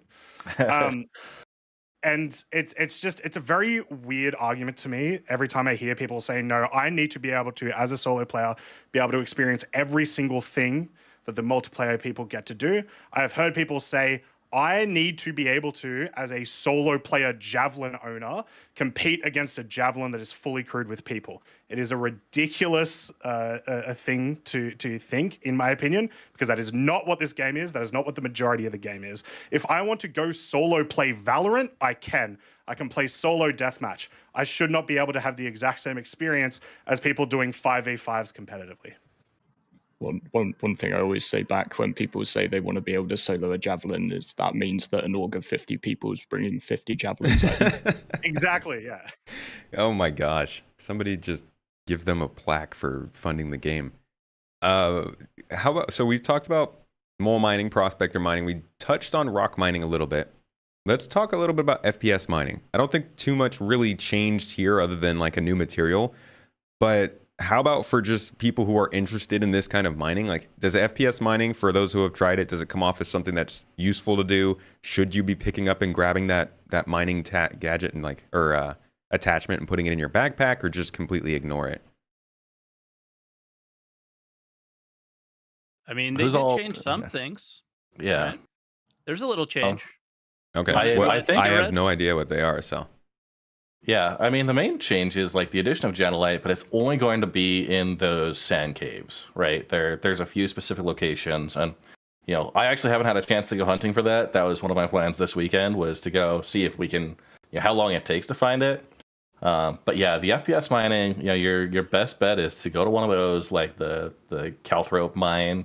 And it's a very weird argument to me every time I hear people say, no, I need to be able to, as a solo player, be able to experience every single thing that the multiplayer people get to do. I've heard people say, I need to be able to, as a solo player Javelin owner, compete against a Javelin that is fully crewed with people. It is a ridiculous a thing to think, in my opinion, because that is not what this game is. That is not what the majority of the game is. If I want to go solo play Valorant, I can. I can play solo deathmatch. I should not be able to have the exact same experience as people doing 5v5s competitively. One thing I always say back when people say they want to be able to solo a javelin is that means that an org of 50 people is bringing 50 javelins out. Exactly, yeah. Oh my gosh. Somebody just give them a plaque for funding the game. So we've talked about mole mining, prospector mining. We touched on rock mining a little bit. Let's talk a little bit about FPS mining. I don't think too much really changed here other than like a new material, but how about for just people who are interested in this kind of mining? Like, does FPS mining, for those who have tried it, does it come off as something that's useful to do? Should you be picking up and grabbing that mining gadget and attachment and putting it in your backpack, or just completely ignore it? I mean, they did change some things. Yeah, right? There's a little change. Okay, I think I have no idea what they are. So Yeah, I mean the main change is like the addition of Genolite, but it's only going to be in those sand caves, right? There's a few specific locations, and I actually haven't had a chance to go hunting for that. That was one of my plans this weekend, was to go see if we can, how long it takes to find it. But yeah, the FPS mining, your best bet is to go to one of those, like the Calthrope mine,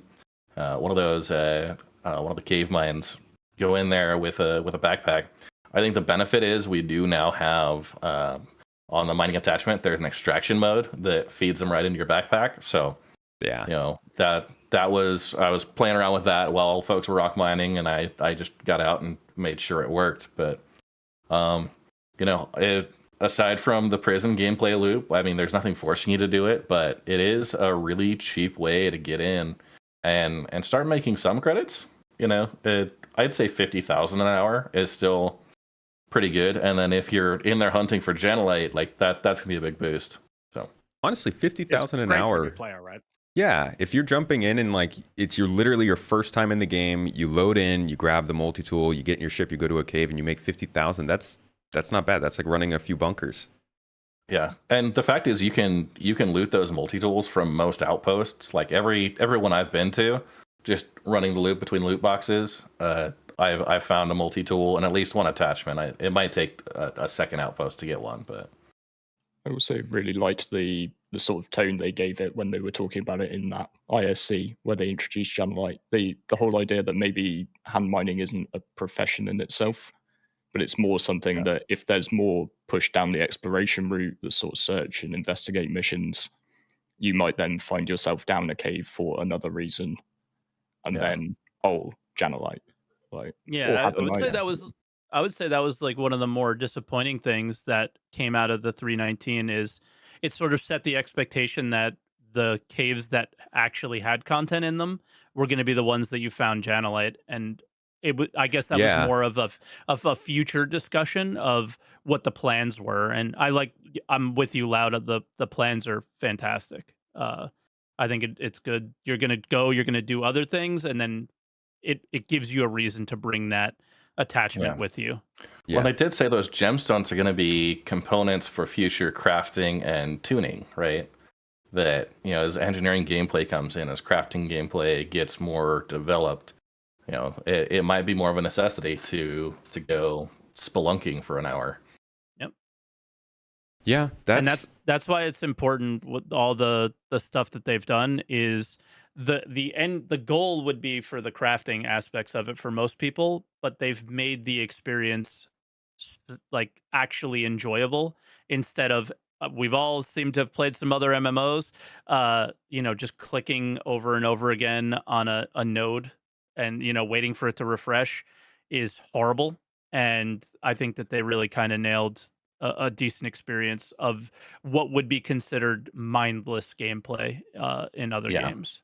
one of those, one of the cave mines. Go in there with a backpack. I think the benefit is we do now have on the mining attachment, there's an extraction mode that feeds them right into your backpack. So Yeah, that was, I was playing around with that while folks were rock mining, and I just got out and made sure it worked. But aside from the prison gameplay loop, I mean, there's nothing forcing you to do it, but it is a really cheap way to get in and start making some credits. I'd say 50,000 an hour is still pretty good, and then if you're in there hunting for Genolite, like that's gonna be a big boost. So honestly, 50,000 an great for a hour. new player, right? Yeah, if you're jumping in and like you're literally your first time in the game, you load in, you grab the multi-tool, you get in your ship, you go to a cave, and you make 50,000. That's not bad. That's like running a few bunkers. Yeah, and the fact is, you can loot those multi-tools from most outposts. Like everyone I've been to, just running the loot between loot boxes. I've found a multi-tool and at least one attachment. It might take a second outpost to get one, but I also really liked the sort of tone they gave it when they were talking about it in that ISC where they introduced Genolite. The whole idea that maybe hand mining isn't a profession in itself, but it's more something that if there's more push down the exploration route, the sort of search and investigate missions, you might then find yourself down a cave for another reason, and then Genolite. Like, Yeah, I would say that was like one of the more disappointing things that came out of the 319 is it sort of set the expectation that the caves that actually had content in them were going to be the ones that you found Janolite, and I guess that was more of a future discussion of what the plans were. And I'm with you, Loud. The plans are fantastic. I think it's good. You're gonna go. You're gonna do other things, and then it gives you a reason to bring that attachment with you. Well, they did say those gemstones are going to be components for future crafting and tuning, right? That, as engineering gameplay comes in, as crafting gameplay gets more developed, it might be more of a necessity to go spelunking for an hour. Yep. Yeah, that's why it's important with all the stuff that they've done is the goal would be for the crafting aspects of it for most people, but they've made the experience like actually enjoyable instead of we've all seemed to have played some other MMOs, just clicking over and over again on a node and waiting for it to refresh is horrible. And I think that they really kind of nailed a decent experience of what would be considered mindless gameplay in other games.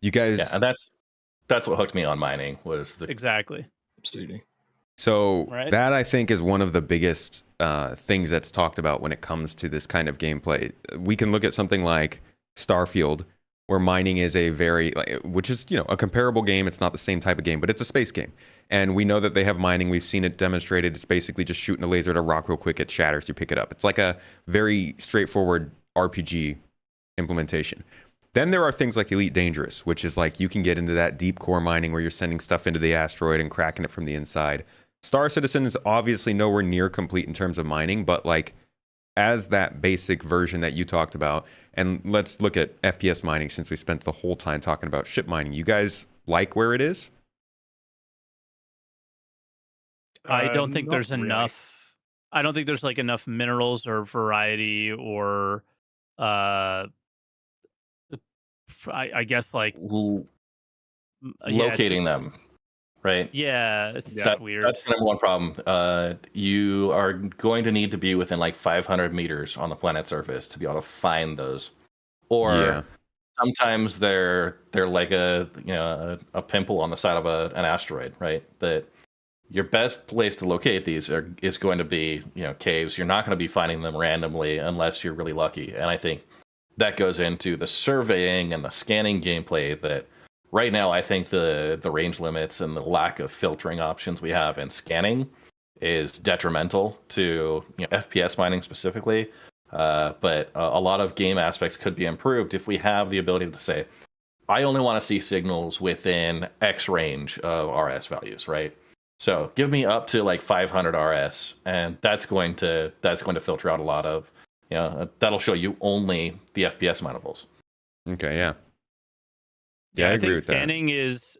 You guys, and that's what hooked me on mining was the exactly. Absolutely. So that I think is one of the biggest things that's talked about when it comes to this kind of gameplay. We can look at something like Starfield, where mining is which is a comparable game. It's not the same type of game, but it's a space game, and we know that they have mining. We've seen it demonstrated. It's basically just shooting a laser at a rock real quick. It shatters. You pick it up. It's like a very straightforward RPG implementation. Then there are things like Elite Dangerous, which is like you can get into that deep core mining where you're sending stuff into the asteroid and cracking it from the inside. Star Citizen is obviously nowhere near complete in terms of mining, but like as that basic version that you talked about, and let's look at FPS mining since we spent the whole time talking about ship mining. You guys like where it is? I don't think there's enough. I don't think there's like enough minerals or variety or I guess like locating them, right? Yeah, it's weird. That's the number one problem. You are going to need to be within like 500 meters on the planet's surface to be able to find those, or sometimes they're like a pimple on the side of an asteroid, right? That your best place to locate these is going to be caves. You're not going to be finding them randomly unless you're really lucky, and I think that goes into the surveying and the scanning gameplay that right now I think the range limits and the lack of filtering options we have in scanning is detrimental to FPS mining specifically. But a lot of game aspects could be improved if we have the ability to say, I only want to see signals within X range of RS values, right? So give me up to like 500 RS, and that's going to filter out a lot of, that'll show you only the FPS minotables. Okay, yeah. Yeah, I I agree think with that. scanning is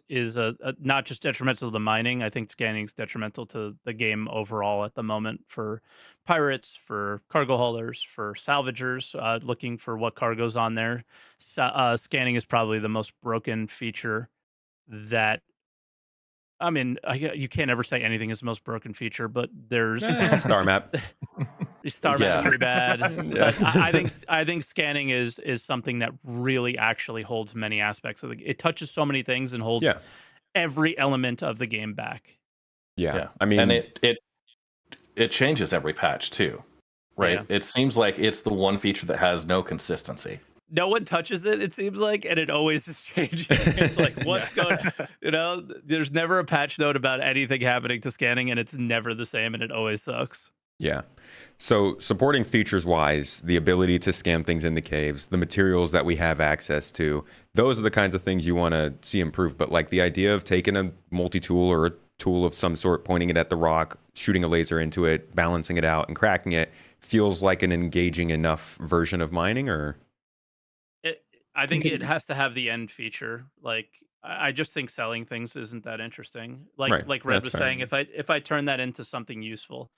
not just detrimental to the mining. I think scanning is detrimental to the game overall at the moment for pirates, for cargo haulers, for salvagers looking for what cargo's on there. Scanning is probably the most broken feature that. I mean, you can't ever say anything is the most broken feature, but there's Star map. Star map's pretty bad. Yeah. But I think scanning is something that really actually holds many aspects of it touches so many things and holds Yeah. every element of the game back. Yeah. I mean, and it changes every patch too, right? Yeah. It seems like it's the one feature that has no consistency. No one touches it seems like, and it always is changing. It's like, what's going, there's never a patch note about anything happening to scanning, and it's never the same, and it always sucks. yeah. So supporting features wise, the ability to scan things in the caves, the materials that we have access to, those are the kinds of things you want to see improved. But like the idea of taking a multi-tool or a tool of some sort, pointing it at the rock, shooting a laser into it, balancing it out, and cracking it feels like an engaging enough version of mining, or? I think it has to have the end feature. Like, I just think selling things isn't that interesting. Right, Like Red that's was fair. saying, if I turn that into something useful,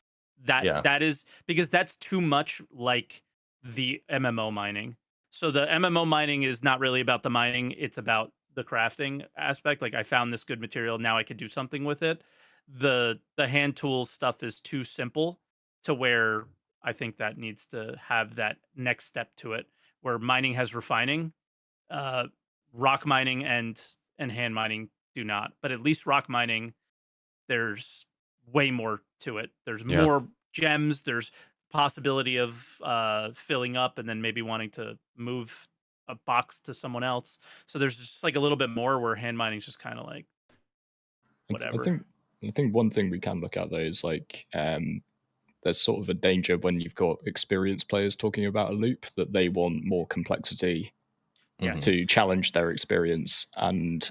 Yeah. that is because that's too much like the MMO mining. So the MMO mining is not really about the mining; it's about the crafting aspect. Like, I found this good material, now I could do something with it. The hand tools stuff is too simple to where I think that needs to have that next step to it, where mining has refining. Rock mining and hand mining do not, but at least rock mining, there's way more to it. There's Yeah. more gems. There's possibility of filling up and then maybe wanting to move a box to someone else. So there's just like a little bit more, where hand mining is just kind of like whatever. I think one thing we can look at though is like there's sort of a danger when you've got experienced players talking about a loop that they want more complexity Yes. to challenge their experience. And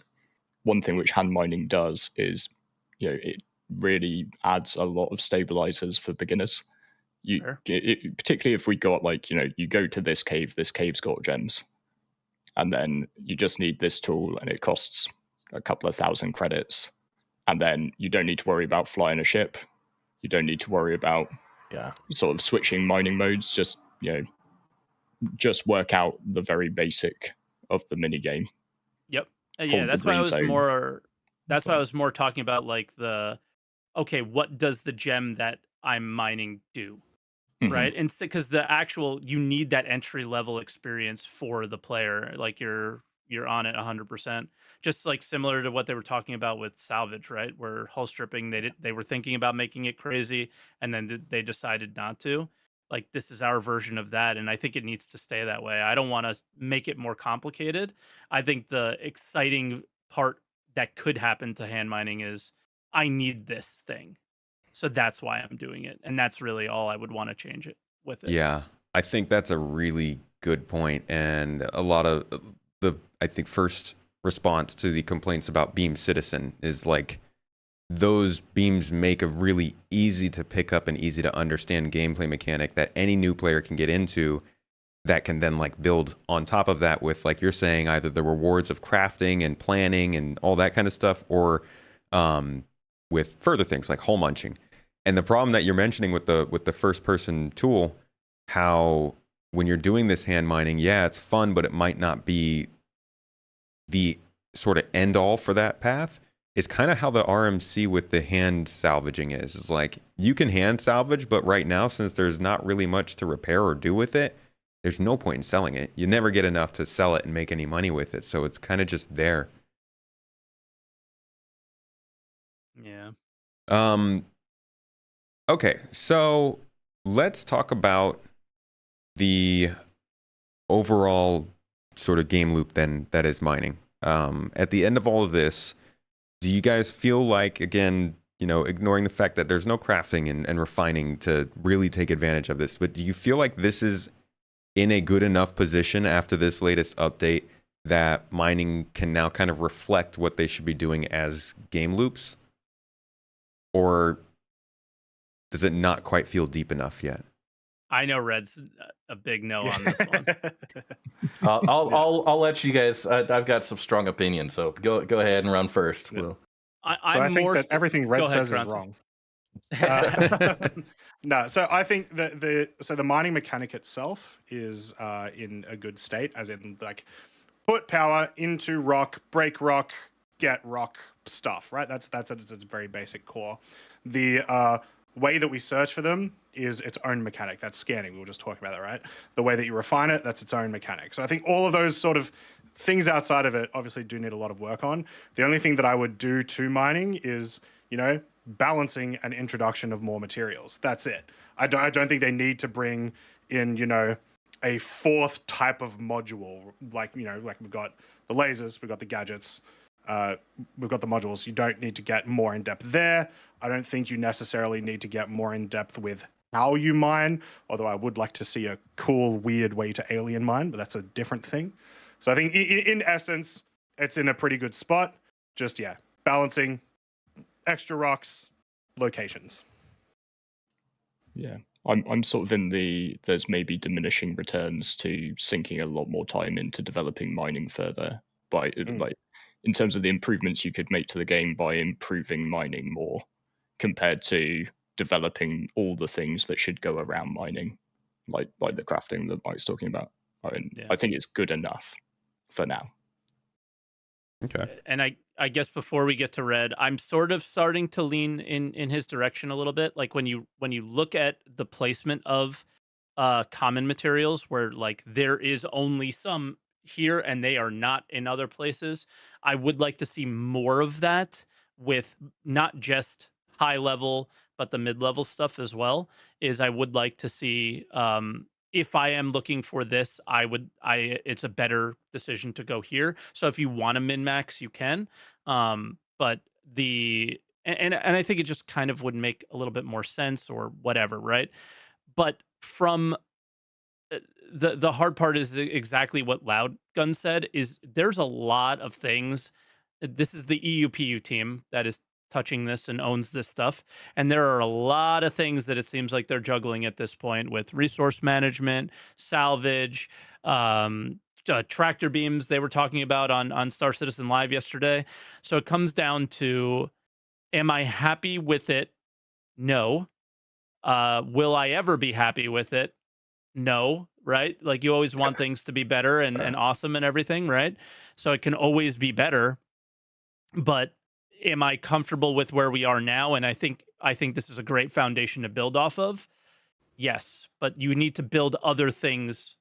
one thing which hand mining does is, it really adds a lot of stabilizers for beginners. Sure. Particularly if we got like, you go to this cave's got gems, and then you just need this tool and it costs a couple of 1,000 credits. And then you don't need to worry about flying a ship. You don't need to worry about sort of switching mining modes. Just work out the very basic of the mini game. Yep. Yeah, that's why I was more. That's why I was more talking about like okay, what does the gem that I'm mining do, right? And because you need that entry level experience for the player, like you're on it 100%. Just like similar to what they were talking about with salvage, right? Where hull stripping, they were thinking about making it crazy, and then they decided not to. Like, this is our version of that, and I think it needs to stay that way. I don't want to make it more complicated. I think the exciting part that could happen to hand mining is I need this thing, so that's why I'm doing it, and that's really all I would want to change it with it. Yeah, I think that's a really good point, and a lot of I think first response to the complaints about Beam Citizen is like, those beams make a really easy to pick up and easy to understand gameplay mechanic that any new player can get into, that can then like build on top of that with, like you're saying, either the rewards of crafting and planning and all that kind of stuff, or with further things like hole munching. And the problem that you're mentioning with the first person tool, how when you're doing this hand mining, yeah, it's fun, but it might not be the sort of end all for that path, is kind of how the RMC with the hand salvaging is. It's like, you can hand salvage, but right now, since there's not really much to repair or do with it, there's no point in selling it. You never get enough to sell it and make any money with it. So it's kind of just there. Yeah. Okay, so let's talk about the overall sort of game loop then that is mining. At the end of all of this, do you guys feel like, again, ignoring the fact that there's no crafting and refining to really take advantage of this, but do you feel like this is in a good enough position after this latest update that mining can now kind of reflect what they should be doing as game loops? Or does it not quite feel deep enough yet? I know Red's a big no on this one. I'll let you guys. I've got some strong opinions, so go ahead and run first. Yeah. Will. I think that everything Red says is Croncy. wrong. No, so I think that the mining mechanic itself is in a good state, as in like put power into rock, break rock, get rock stuff, right? That's at its very basic core. The way that we search for them is its own mechanic. That's scanning. We were just talking about that, right? The way that you refine it, that's its own mechanic. So I think all of those sort of things outside of it obviously do need a lot of work on. The only thing that I would do to mining is, balancing an introduction of more materials. That's it. I don't think they need to bring in, a fourth type of module. Like we've got the lasers, we've got the gadgets, we've got the modules. You don't need to get more in depth there. I don't think you necessarily need to get more in depth with how you mine, although I would like to see a cool, weird way to alien mine, but that's a different thing. So I think in essence, it's in a pretty good spot. Just, balancing extra rocks, locations. Yeah, I'm sort of in there's maybe diminishing returns to sinking a lot more time into developing mining further. But like in terms of the improvements you could make to the game by improving mining more, compared to developing all the things that should go around mining, like the crafting that Mike's talking about. I think it's good enough for now. Okay. And I guess before we get to Red, I'm sort of starting to lean in his direction a little bit. Like when you look at the placement of common materials, where like there is only some here and they are not in other places, I would like to see more of that, with not just high level but the mid level stuff as well. I would like to see, if I am looking for this, it's a better decision to go here. So if you want to min max, you can. But I think it just kind of would make a little bit more sense or whatever, right? But from the hard part is exactly what Loud Gun said, is there's a lot of things. This is the EUPU team that is touching this and owns this stuff, and there are a lot of things that it seems like they're juggling at this point, with resource management, salvage, tractor beams they were talking about on Star Citizen Live yesterday. So it comes down to, am I happy with it? No. Will I ever be happy with it? No, right? Like you always want things to be better and awesome and everything, right? So it can always be better. But am I comfortable with where we are now? And I think this is a great foundation to build off of. Yes, but you need to build other things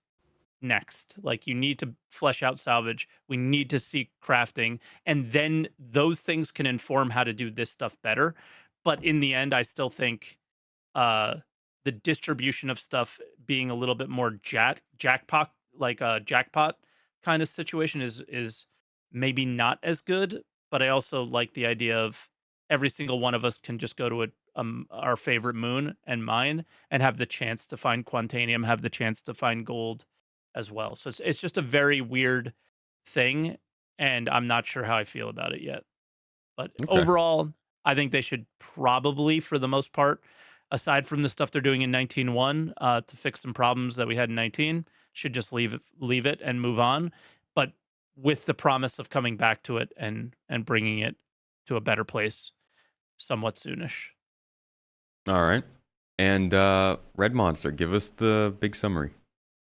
next. Like you need to flesh out salvage. We need to see crafting, and then those things can inform how to do this stuff better. But in the end, I still think the distribution of stuff being a little bit more jackpot, like a jackpot kind of situation, is maybe not as good. But I also like the idea of every single one of us can just go to our favorite moon and mine and have the chance to find Quantanium, have the chance to find gold as well. So it's just a very weird thing, and I'm not sure how I feel about it yet. But overall, I think they should probably, for the most part, aside from the stuff they're doing in 19.1 to fix some problems that we had in 19, should just leave it and move on. But with the promise of coming back to it and bringing it to a better place somewhat soonish. All right. And Red Monster, give us the big summary.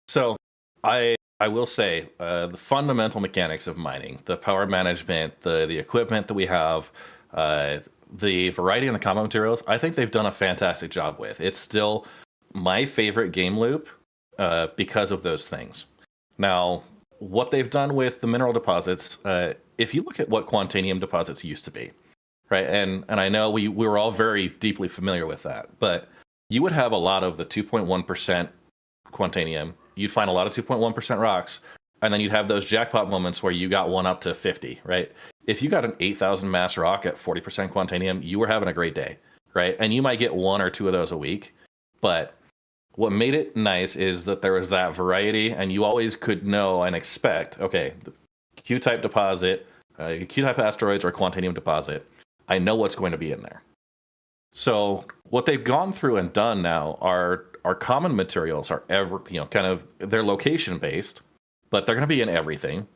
So I will say the fundamental mechanics of mining, the power management, the equipment that we have, the variety in the combat materials, I think they've done a fantastic job with. It's still my favorite game loop because of those things. Now, what they've done with the mineral deposits, if you look at what Quantanium deposits used to be, right? And I know we were all very deeply familiar with that, but you would have a lot of the 2.1% Quantanium. You'd find a lot of 2.1% rocks, and then you'd have those jackpot moments where you got one up to 50, right? if you got an 8,000 mass rock at 40% Quantanium, you were having a great day, right? And you might get 1 or 2 of those a week. But what made it nice is that there was that variety, and you always could know and expect, okay, Q-type deposit, Q-type asteroids, or Quantanium deposit. I know what's going to be in there. So what they've gone through and done now are common materials are kind of they're location based, but they're going to be in everything.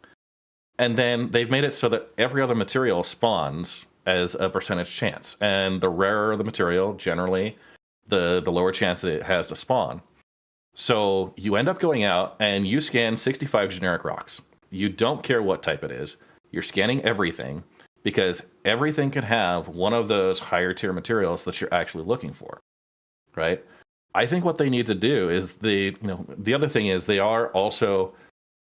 And then they've made it so that every other material spawns as a percentage chance. And the rarer the material, generally, the lower chance that it has to spawn. So you end up going out and you scan 65 generic rocks. You don't care what type it is. You're scanning everything because everything can have one of those higher tier materials that you're actually looking for, right? I think what they need to do is the other thing is they are also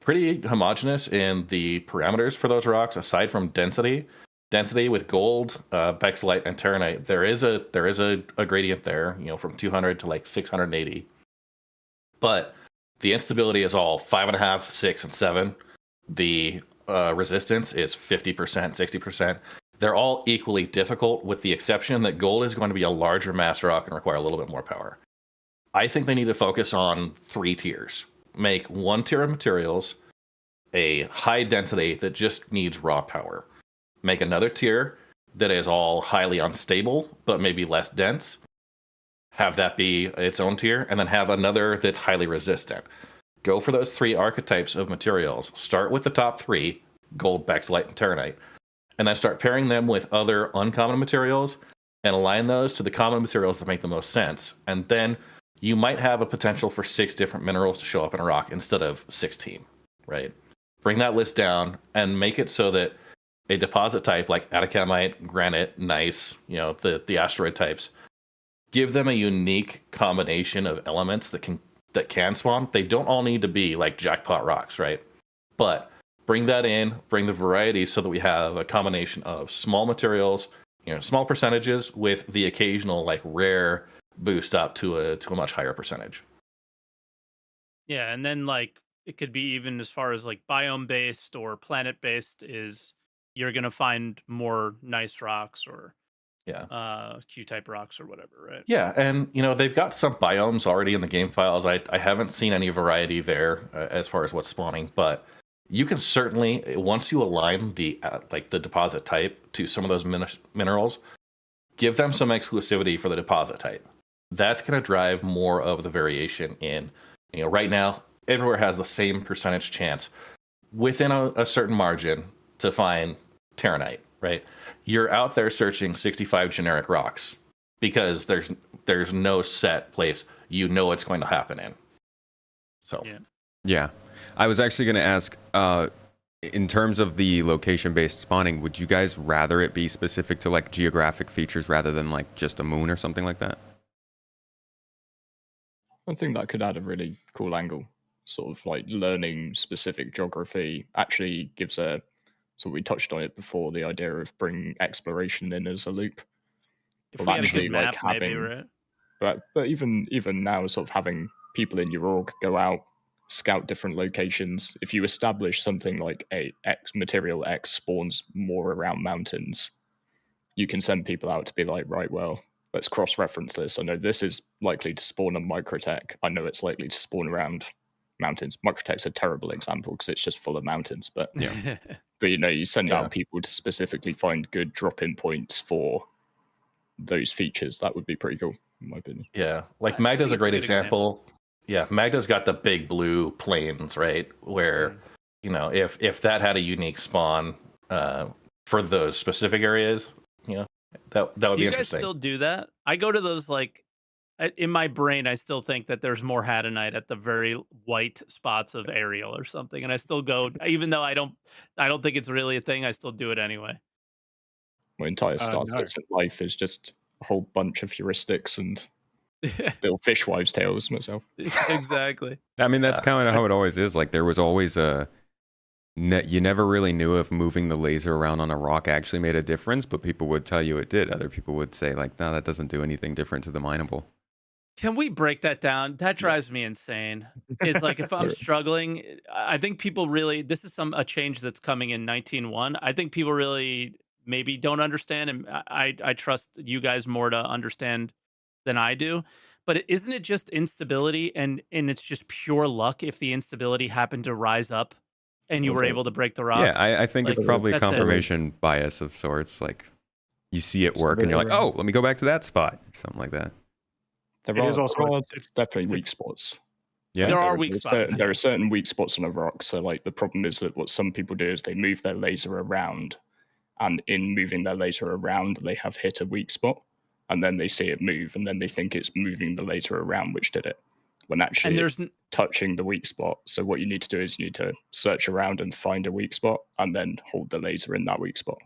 pretty homogeneous in the parameters for those rocks. Aside from density with gold, bexlite, and terranite, there is a gradient there, from 200 to like 680. But the instability is all 5.5, 6, and 7. The resistance is 50%, 60%. They're all equally difficult, with the exception that gold is going to be a larger mass rock and require a little bit more power. I think they need to focus on 3 tiers. Make 1 tier of materials a high density that just needs raw power. Make another tier that is all highly unstable, but maybe less dense. Have that be its own tier, and then have another that's highly resistant. Go for those 3 archetypes of materials. Start with the top 3, gold, bexlite, and terranite, and then start pairing them with other uncommon materials and align those to the common materials that make the most sense. And then you might have a potential for 6 different minerals to show up in a rock instead of 16, right? Bring that list down and make it so that a deposit type like atacamite, granite, gneiss, the asteroid types, give them a unique combination of elements that can spawn. They don't all need to be like jackpot rocks, right? But bring that in, bring the variety so that we have a combination of small materials, small percentages with the occasional like rare boost up to a much higher percentage. Yeah, and then like it could be even as far as like biome based or planet based, is you're gonna find more nice rocks or Q-type rocks or whatever, right? Yeah, and they've got some biomes already in the game files. I haven't seen any variety there as far as what's spawning, but you can certainly, once you align the deposit type to some of those minerals, give them some exclusivity for the deposit type. That's going to drive more of the variation in. Right now, everywhere has the same percentage chance within a certain margin to find terranite, right? You're out there searching 65 generic rocks because there's no set place it's going to happen in. So yeah. I was actually going to ask, in terms of the location-based spawning, would you guys rather it be specific to like geographic features rather than like just a moon or something like that? I think that could add a really cool angle. Sort of like learning specific geography actually gives a, so we touched on it before, the idea of bringing exploration in as a loop. If we had a good map, maybe, right? But even now, sort of having people in your org go out, scout different locations. If you establish something like material X spawns more around mountains, you can send people out to be like, right, well, let's cross-reference this. I know this is likely to spawn on Microtech. I know it's likely to spawn around mountains. Microtech's a terrible example because it's just full of mountains. But but you send out people to specifically find good drop-in points for those features. That would be pretty cool, in my opinion. Yeah, like Magda's a great example. Yeah, Magda's got the big blue plains, right? Where if that had a unique spawn for those specific areas, that would be interesting. Do you guys still do that? I go to those, like, in my brain, I still think that there's more hadanite at the very white spots of Ariel or something, and I still go, even though I don't think it's really a thing. I still do it anyway. My entire start in life is just a whole bunch of heuristics and little fishwives' tales myself. Exactly. I mean, that's kind of how it always is. Like, there was always you never really knew if moving the laser around on a rock actually made a difference, but people would tell you it did. Other people would say, like, no, that doesn't do anything different to the mineable. Can we break that down? That drives me insane. It's like if I'm struggling, I think people really this is a change that's coming in 19.1. I think people really maybe don't understand, and I trust you guys more to understand than I do. But isn't it just instability and it's just pure luck if the instability happened to rise up and you were able to break the rock? Yeah, I think Like, it's probably that's it. confirmation bias of sorts. Like you see it So work and you're like, there- oh, let me go back to that spot, or something like that. There It is also- are it's- definitely weak it's- spots. Yeah. There are weak spots. There are certain weak spots on a rock. So like the problem is that what some people do is they move their laser around, and in moving their laser around, they have hit a weak spot, and then they see it move, and then they think it's moving the laser around which did it, when actually And there's it's touching the weak spot. So what you need to do is you need to search around and find a weak spot, and then hold the laser in that weak spot.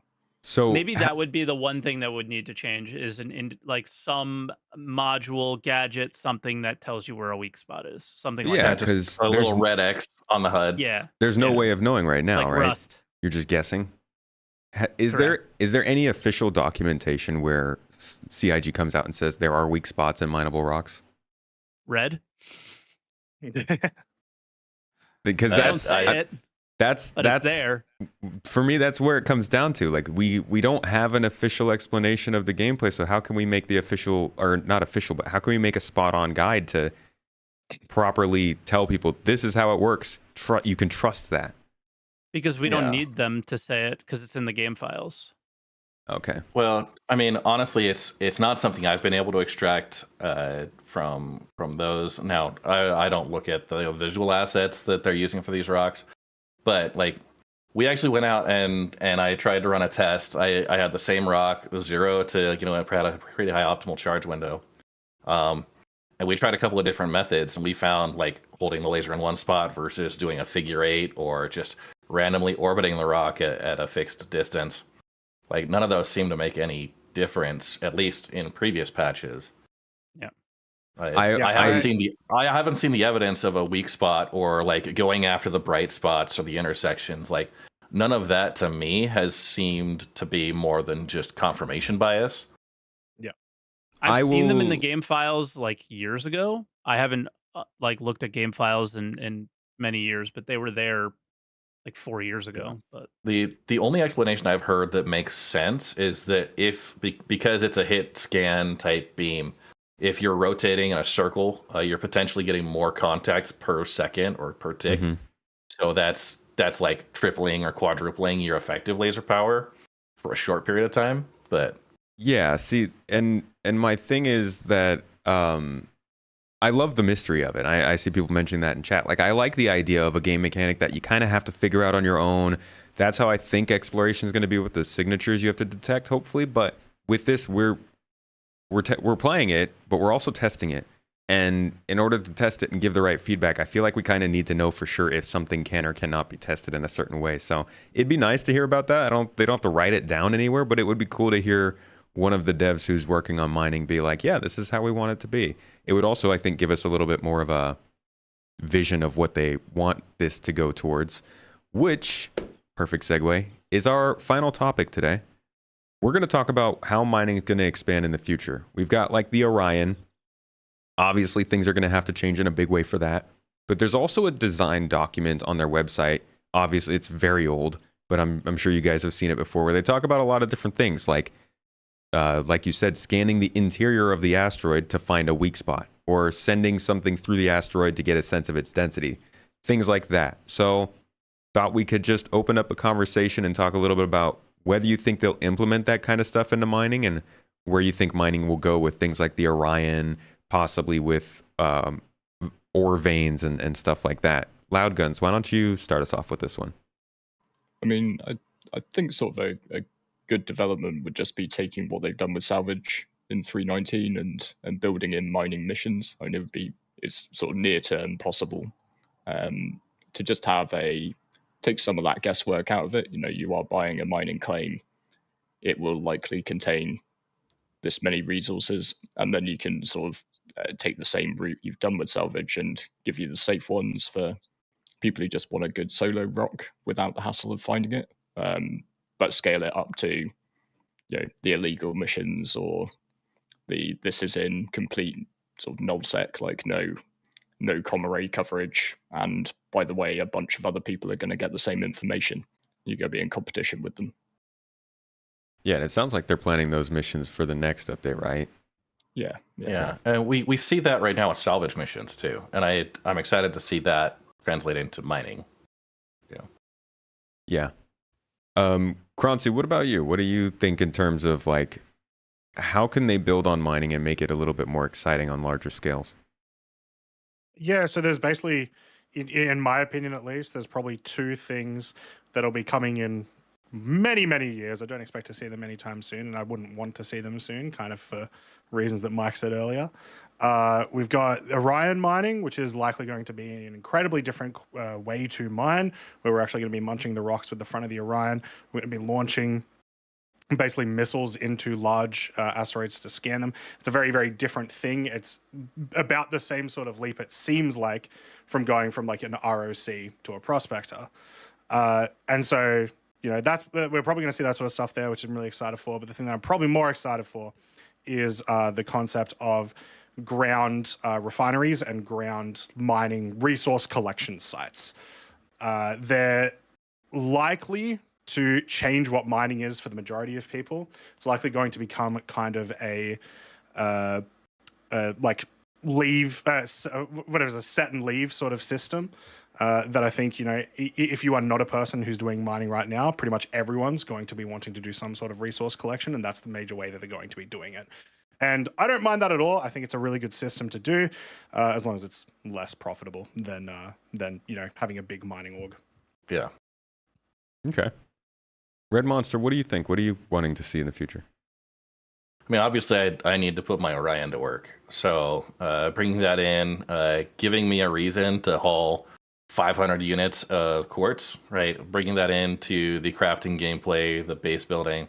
So maybe that would be the one thing that would need to change is like some module gadget, something that tells you where a weak spot is, something like Yeah, that. because Just a little red X on the HUD. Yeah, there's no yeah. way of knowing right now, like right? Rust. You're just guessing. Is Correct. there any official documentation where CIG comes out and says there are weak spots in mineable rocks? Red. Because I don't that's say it, that's but that's it's there. for me. That's where it comes down to. Like we don't have an official explanation of the gameplay. So how can we make the official, or not official, but how can we make a spot on guide to properly tell people this is how it works? You can trust that. Because we Yeah. don't need them to say it because it's in the game files. Okay. Well, I mean, honestly, it's not something I've been able to extract from those. Now, I don't look at the visual assets that they're using for these rocks, but like we actually went out and I tried to run a test. I had the same rock, 0 to it had a pretty high optimal charge window, and we tried a couple of different methods, and we found like holding the laser in one spot versus doing a figure 8 or just randomly orbiting the rock at a fixed distance. Like none of those seem to make any difference, at least in previous patches. Yeah. I haven't seen the evidence of a weak spot or like going after the bright spots or the intersections. Like none of that to me has seemed to be more than just confirmation bias. I've seen them in the game files like years ago. I haven't like looked at game files in many years, but they were there like 4 years ago. But The only explanation I've heard that makes sense is that because it's a hit scan type beam, if you're rotating in a circle, you're potentially getting more contacts per second or per tick. Mhm. So that's like tripling or quadrupling your effective laser power for a short period of time. But Yeah, see, and my thing is that I love the mystery of it. I see people mentioning that in chat. Like, I like the idea of a game mechanic that you kind of have to figure out on your own. That's how I think exploration is going to be with the signatures you have to detect, hopefully. But with this, we're playing it, but we're also testing it. And in order to test it and give the right feedback, I feel like we kind of need to know for sure if something can or cannot be tested in a certain way. So it'd be nice to hear about that. They don't have to write it down anywhere, but it would be cool to hear one of the devs who's working on mining be like, yeah, this is how we want it to be. It would also, I think, give us a little bit more of a vision of what they want this to go towards, which, perfect segue, is our final topic today. We're going to talk about how mining is going to expand in the future. We've got like the Orion. Obviously, things are going to have to change in a big way for that. But there's also a design document on their website. Obviously, it's very old, but I'm sure you guys have seen it before, where they talk about a lot of different things, like you said, scanning the interior of the asteroid to find a weak spot, or sending something through the asteroid to get a sense of its density, things like that. So thought we could just open up a conversation and talk a little bit about whether you think they'll implement that kind of stuff into mining, and where you think mining will go with things like the Orion, possibly with ore veins and stuff like that. Loud Guns, why don't you start us off with this one? I mean, I think sort of a good development would just be taking what they've done with salvage in 3.19 and building in mining missions. I know it's sort of near term possible to just take some of that guesswork out of it. You know, you are buying a mining claim, it will likely contain this many resources, and then you can sort of take the same route you've done with salvage and give you the safe ones for people who just want a good solo rock without the hassle of finding it, but scale it up to, you know, the illegal missions or this is in complete sort of nullsec, like no comm array coverage, and by the way, a bunch of other people are going to get the same information. You're going to be in competition with them. Yeah, and it sounds like they're planning those missions for the next update, right? Yeah. And we see that right now with salvage missions too, and I'm excited to see that translate into mining. Yeah. Croncy, what about you? What do you think in terms of like how can they build on mining and make it a little bit more exciting on larger scales? Yeah, so there's basically, in my opinion at least, there's probably two things that'll be coming in many, many years. I don't expect to see them anytime soon, and I wouldn't want to see them soon, kind of for reasons that Mike said earlier. We've got Orion mining, which is likely going to be an incredibly different way to mine, where we're actually going to be munching the rocks with the front of the Orion. We're going to be launching basically missiles into large asteroids to scan them. It's a very, very different thing. It's about the same sort of leap, it seems like, from going from like an ROC to a prospector. And so, that's we're probably going to see that sort of stuff there, which I'm really excited for. But the thing that I'm probably more excited for is the concept of ground refineries and ground mining resource collection sites. They're likely to change what mining is for the majority of people. It's likely going to become kind of a like leave, whatever is a set and leave sort of system. That I think, if you are not a person who's doing mining right now, pretty much everyone's going to be wanting to do some sort of resource collection, and that's the major way that they're going to be doing it. And I don't mind that at all. I think it's a really good system to do, as long as it's less profitable than having a big mining org. Yeah. Okay. Red Monster, what do you think? What are you wanting to see in the future? I mean, obviously, I need to put my Orion to work. So bringing that in, giving me a reason to haul 500 units of quartz, right? Bringing that into the crafting gameplay, the base building.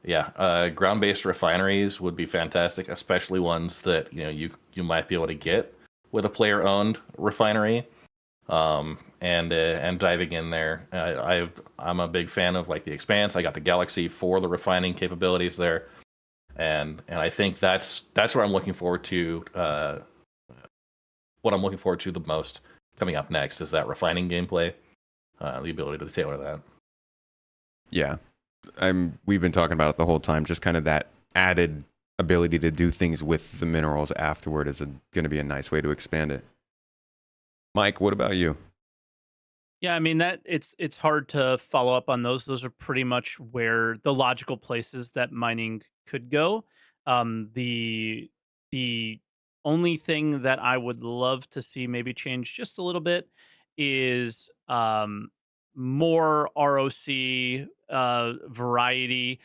Yeah, ground-based refineries would be fantastic, especially ones that you might be able to get with a player-owned refinery. And diving in there, I'm a big fan of like the Expanse. I got the Galaxy for the refining capabilities there, and I think that's what I'm looking forward to. What I'm looking forward to the most coming up next is that refining gameplay, the ability to tailor that. Yeah, we've been talking about it the whole time. Just kind of that added ability to do things with the minerals afterward is going to be a nice way to expand it. Mike, what about you? Yeah, I mean that it's hard to follow up on those. Those are pretty much where the logical places that mining could go. The only thing that I would love to see maybe change just a little bit is more ROC variety,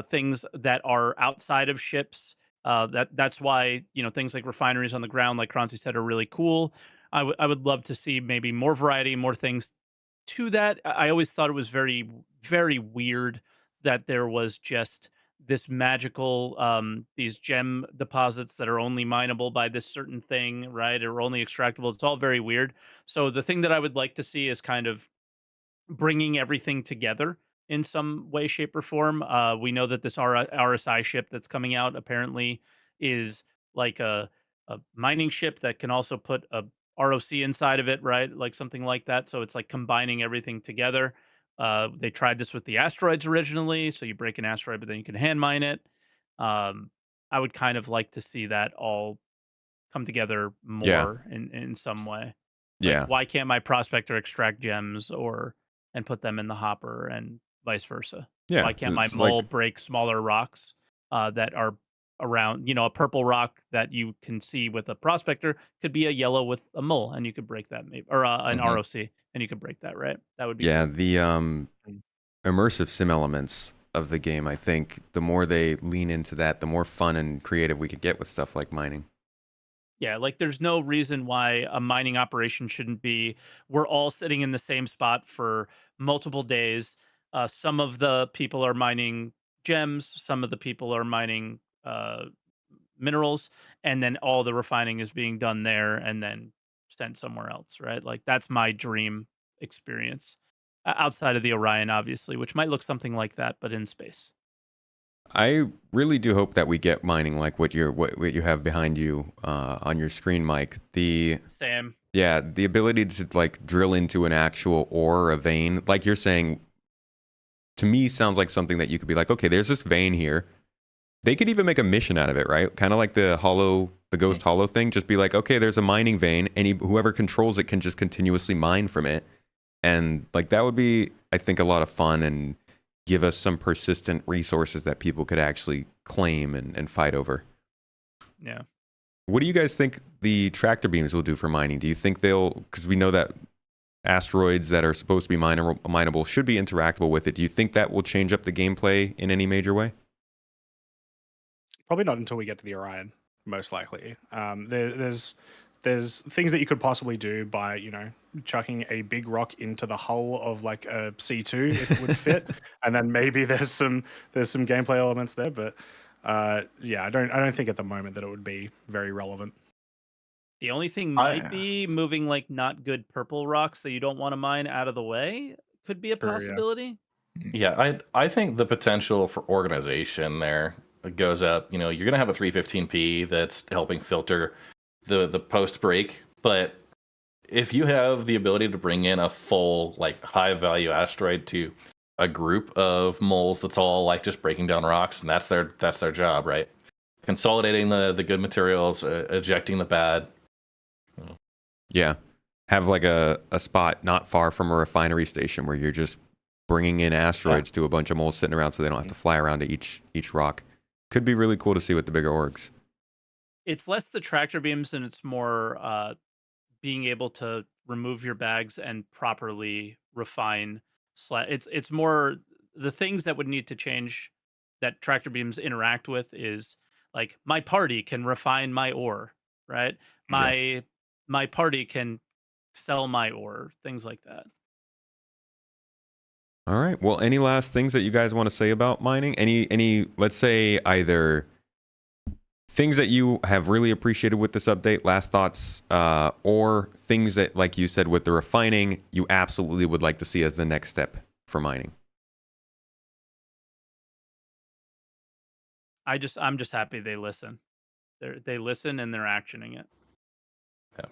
things that are outside of ships. That's why things like refineries on the ground, like Croncy said, are really cool. I would love to see maybe more variety, more things to that. I always thought it was very, very weird that there was just this magical, these gem deposits that are only mineable by this certain thing, right? Or only extractable. It's all very weird. So the thing that I would like to see is kind of bringing everything together in some way, shape, or form. We know that this RSI ship that's coming out apparently is like a mining ship that can also put a ROC inside of it, right? Like something like that. So it's like combining everything together. They tried this with the asteroids originally. So you break an asteroid, but then you can hand mine it. I would kind of like to see that all come together Yeah, more in some way. Like, yeah, why can't my prospector extract gems and put them in the hopper and vice versa? yeah. Why can't my It's mole like, break smaller rocks that are around? A purple rock that you can see with a prospector could be a yellow with a mole, and you could break that, maybe, or an Hmm. ROC, and you could break that, right? That would be yeah, cool. the Mm. immersive sim elements of the game. I think the more they lean into that, the more fun and creative we could get with stuff like mining. Yeah, like there's no reason why a mining operation shouldn't be we're all sitting in the same spot for multiple days. Some of the people are mining gems, some of the people are mining minerals, and then all the refining is being done there and then sent somewhere else, right? Like that's my dream experience. Outside of the Orion, obviously, which might look something like that, but in space. I really do hope that we get mining like what you have behind you on your screen, Mike. Same. Yeah, the ability to like drill into an actual ore, a vein, like you're saying, to me sounds like something that you could be like, okay, there's this vein here. They could even make a mission out of it, right? Kind of like the ghost hollow thing. Just be like, okay, there's a mining vein, and whoever controls it can just continuously mine from it, and like that would be, I think, a lot of fun and give us some persistent resources that people could actually claim and fight over. Yeah. What do you guys think the tractor beams will do for mining? Do you think they'll, because we know that asteroids that are supposed to be mineable should be interactable with it. Do you think that will change up the gameplay in any major way? Probably not until we get to the Orion, most likely. There's things that you could possibly do by, chucking a big rock into the hull of like a C2 if it would fit, and then maybe there's some gameplay elements there. But yeah, I don't think at the moment that it would be very relevant. The only thing might be moving like not good purple rocks that you don't want to mine out of the way could be a possibility. Yeah, I think the potential for organization there goes up. You're going to have a 315p that's helping filter the post break, but if you have the ability to bring in a full like high value asteroid to a group of moles that's all like just breaking down rocks, and that's their job, right? Consolidating the good materials, ejecting the bad. Yeah, have like a spot not far from a refinery station where you're just bringing in asteroids to a bunch of moles sitting around, so they don't have to fly around to each rock. Could be really cool to see with the bigger orgs. It's less the tractor beams and it's more being able to remove your bags and properly refine. It's more the things that would need to change that tractor beams interact with is like my party can refine my ore, right? My party can sell my ore, things like that. All right. Well, any last things that you guys want to say about mining? Any let's say either things that you have really appreciated with this update, last thoughts, or things that, like you said, with the refining, you absolutely would like to see as the next step for mining. I'm just happy they listen. They listen and they're actioning it. Yeah.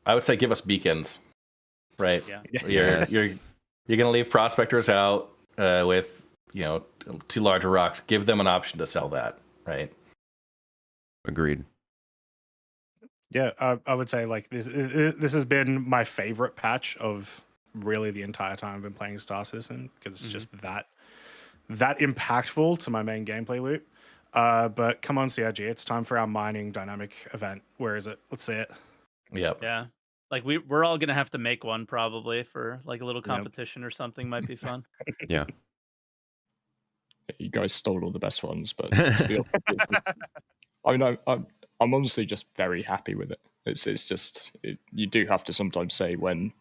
I would say give us beacons, right? Yeah. You're going to leave prospectors out with too large rocks. Give them an option to sell that, right? Agreed. Yeah, I would say like this has been my favorite patch of really the entire time I've been playing Star Citizen, because it's just that impactful to my main gameplay loop. But come on, CRG, it's time for our mining dynamic event. Where is it? Let's see it. Yep. Yeah. Like we're all gonna have to make one probably for like a little competition or something. Might be fun. Yeah. You guys stole all the best ones, but to be honest, I'm honestly just very happy with it. It's just you do have to sometimes say when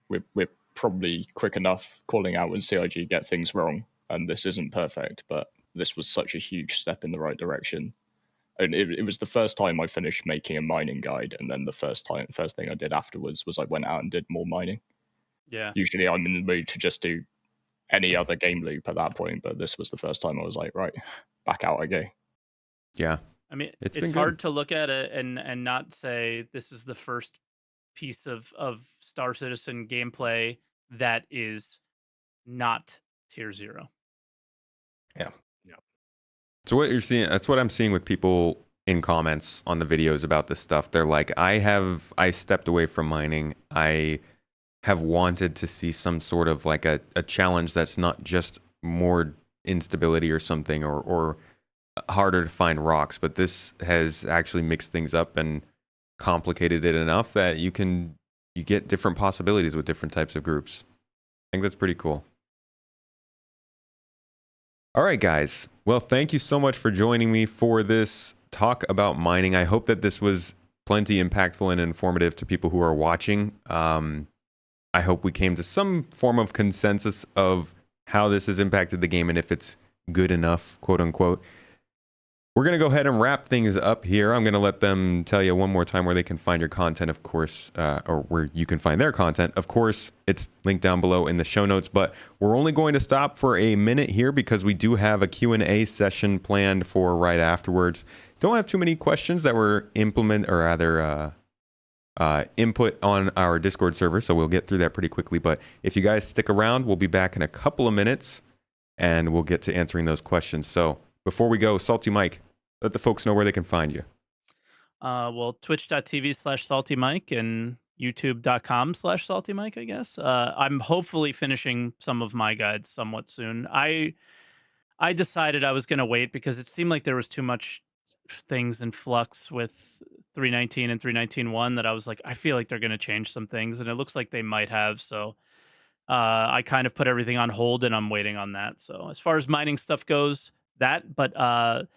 we're probably quick enough calling out when CIG get things wrong, and this isn't perfect, but this was such a huge step in the right direction. And it was the first time I finished making a mining guide, and then the first thing I did afterwards was I went out and did more mining. Yeah. Usually I'm in the mood to just do any other game loop at that point, but this was the first time I was like, right, back out I go. Yeah. I mean, it's hard to look at it and not say this is the first piece of Star Citizen gameplay that is not tier 0. Yeah. So what you're seeing, that's what I'm seeing with people in comments on the videos about this stuff. They're like, I stepped away from mining. I have wanted to see some sort of like a challenge that's not just more instability or something or harder to find rocks, but this has actually mixed things up and complicated it enough that you get different possibilities with different types of groups. I think that's pretty cool. All right, guys. Well, thank you so much for joining me for this talk about mining. I hope that this was plenty impactful and informative to people who are watching. I hope we came to some form of consensus of how this has impacted the game and if it's good enough, quote unquote. we're going to go ahead and wrap things up here. I'm going to let them tell you one more time where they can find your content, of course, or where you can find their content. Of course, it's linked down below in the show notes, but we're only going to stop for a minute here because we do have a Q&A session planned for right afterwards. Don't have too many questions that were input on our Discord server, so we'll get through that pretty quickly. But if you guys stick around, we'll be back in a couple of minutes, and we'll get to answering those questions. So before we go, SaltEMike, let the folks know where they can find you. Well, twitch.tv/SaltEMike and youtube.com/SaltEMike, I guess. I'm hopefully finishing some of my guides somewhat soon. I decided I was going to wait because it seemed like there was too much things in flux with 319 and 319.1 that I was like, I feel like they're going to change some things, and it looks like they might have. So I kind of put everything on hold, and I'm waiting on that. So as far as mining stuff goes, but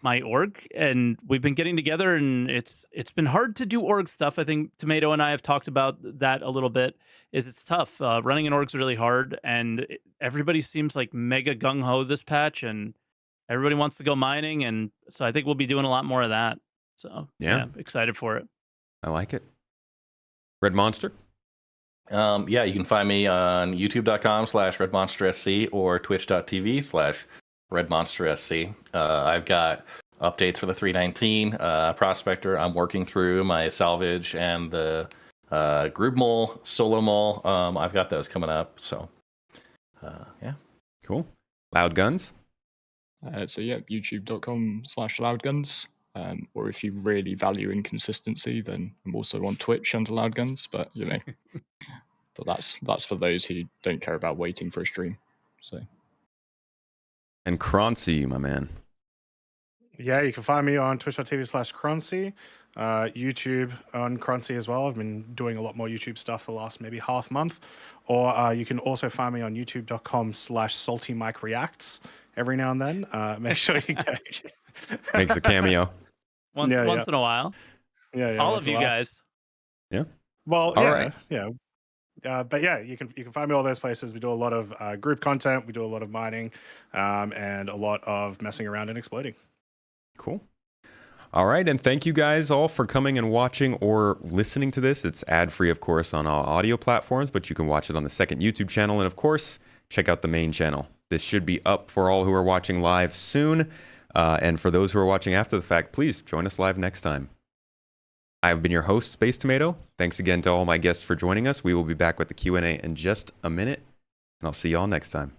my org, and we've been getting together, and it's been hard to do org stuff. I think Tomato and I have talked about that a little bit. It's tough. Running an org is really hard, and everybody seems like mega gung-ho this patch, and everybody wants to go mining, and so I think we'll be doing a lot more of that. So yeah, excited for it. I like it. Red Monster? Yeah, you can find me on youtube.com/RedMonsterSC or twitch.tv/RedMonsterSC. I've got updates for the 319 Prospector. I'm working through my salvage and the group mole, solo mole. I've got those coming up. So, yeah. Cool. Loud Guns? So yeah, youtube.com/loudguns. Or if you really value inconsistency, then I'm also on Twitch under Loudguns. But but that's for those who don't care about waiting for a stream. So. And Croncy, my man. Yeah, you can find me on twitch.tv/Croncy, YouTube on Croncy as well. I've been doing a lot more YouTube stuff the last maybe half month. Or you can also find me on youtube.com/SaltEMike Reacts every now and then. Make sure you go. Makes a cameo. Once in a while. Yeah. All of you guys. Yeah. Well, all yeah, right. Yeah. But yeah, you can find me all those places. We do a lot of group content. We do a lot of mining, and a lot of messing around and exploding. Cool. All right, and thank you guys all for coming and watching or listening to this. It's ad-free, of course, on all audio platforms, but you can watch it on the second YouTube channel, and of course, check out the main channel. This should be up for all who are watching live soon, and for those who are watching after the fact, please join us live next time. I've been your host, Space Tomato. Thanks again to all my guests for joining us. We will be back with the Q&A in just a minute, and I'll see you all next time.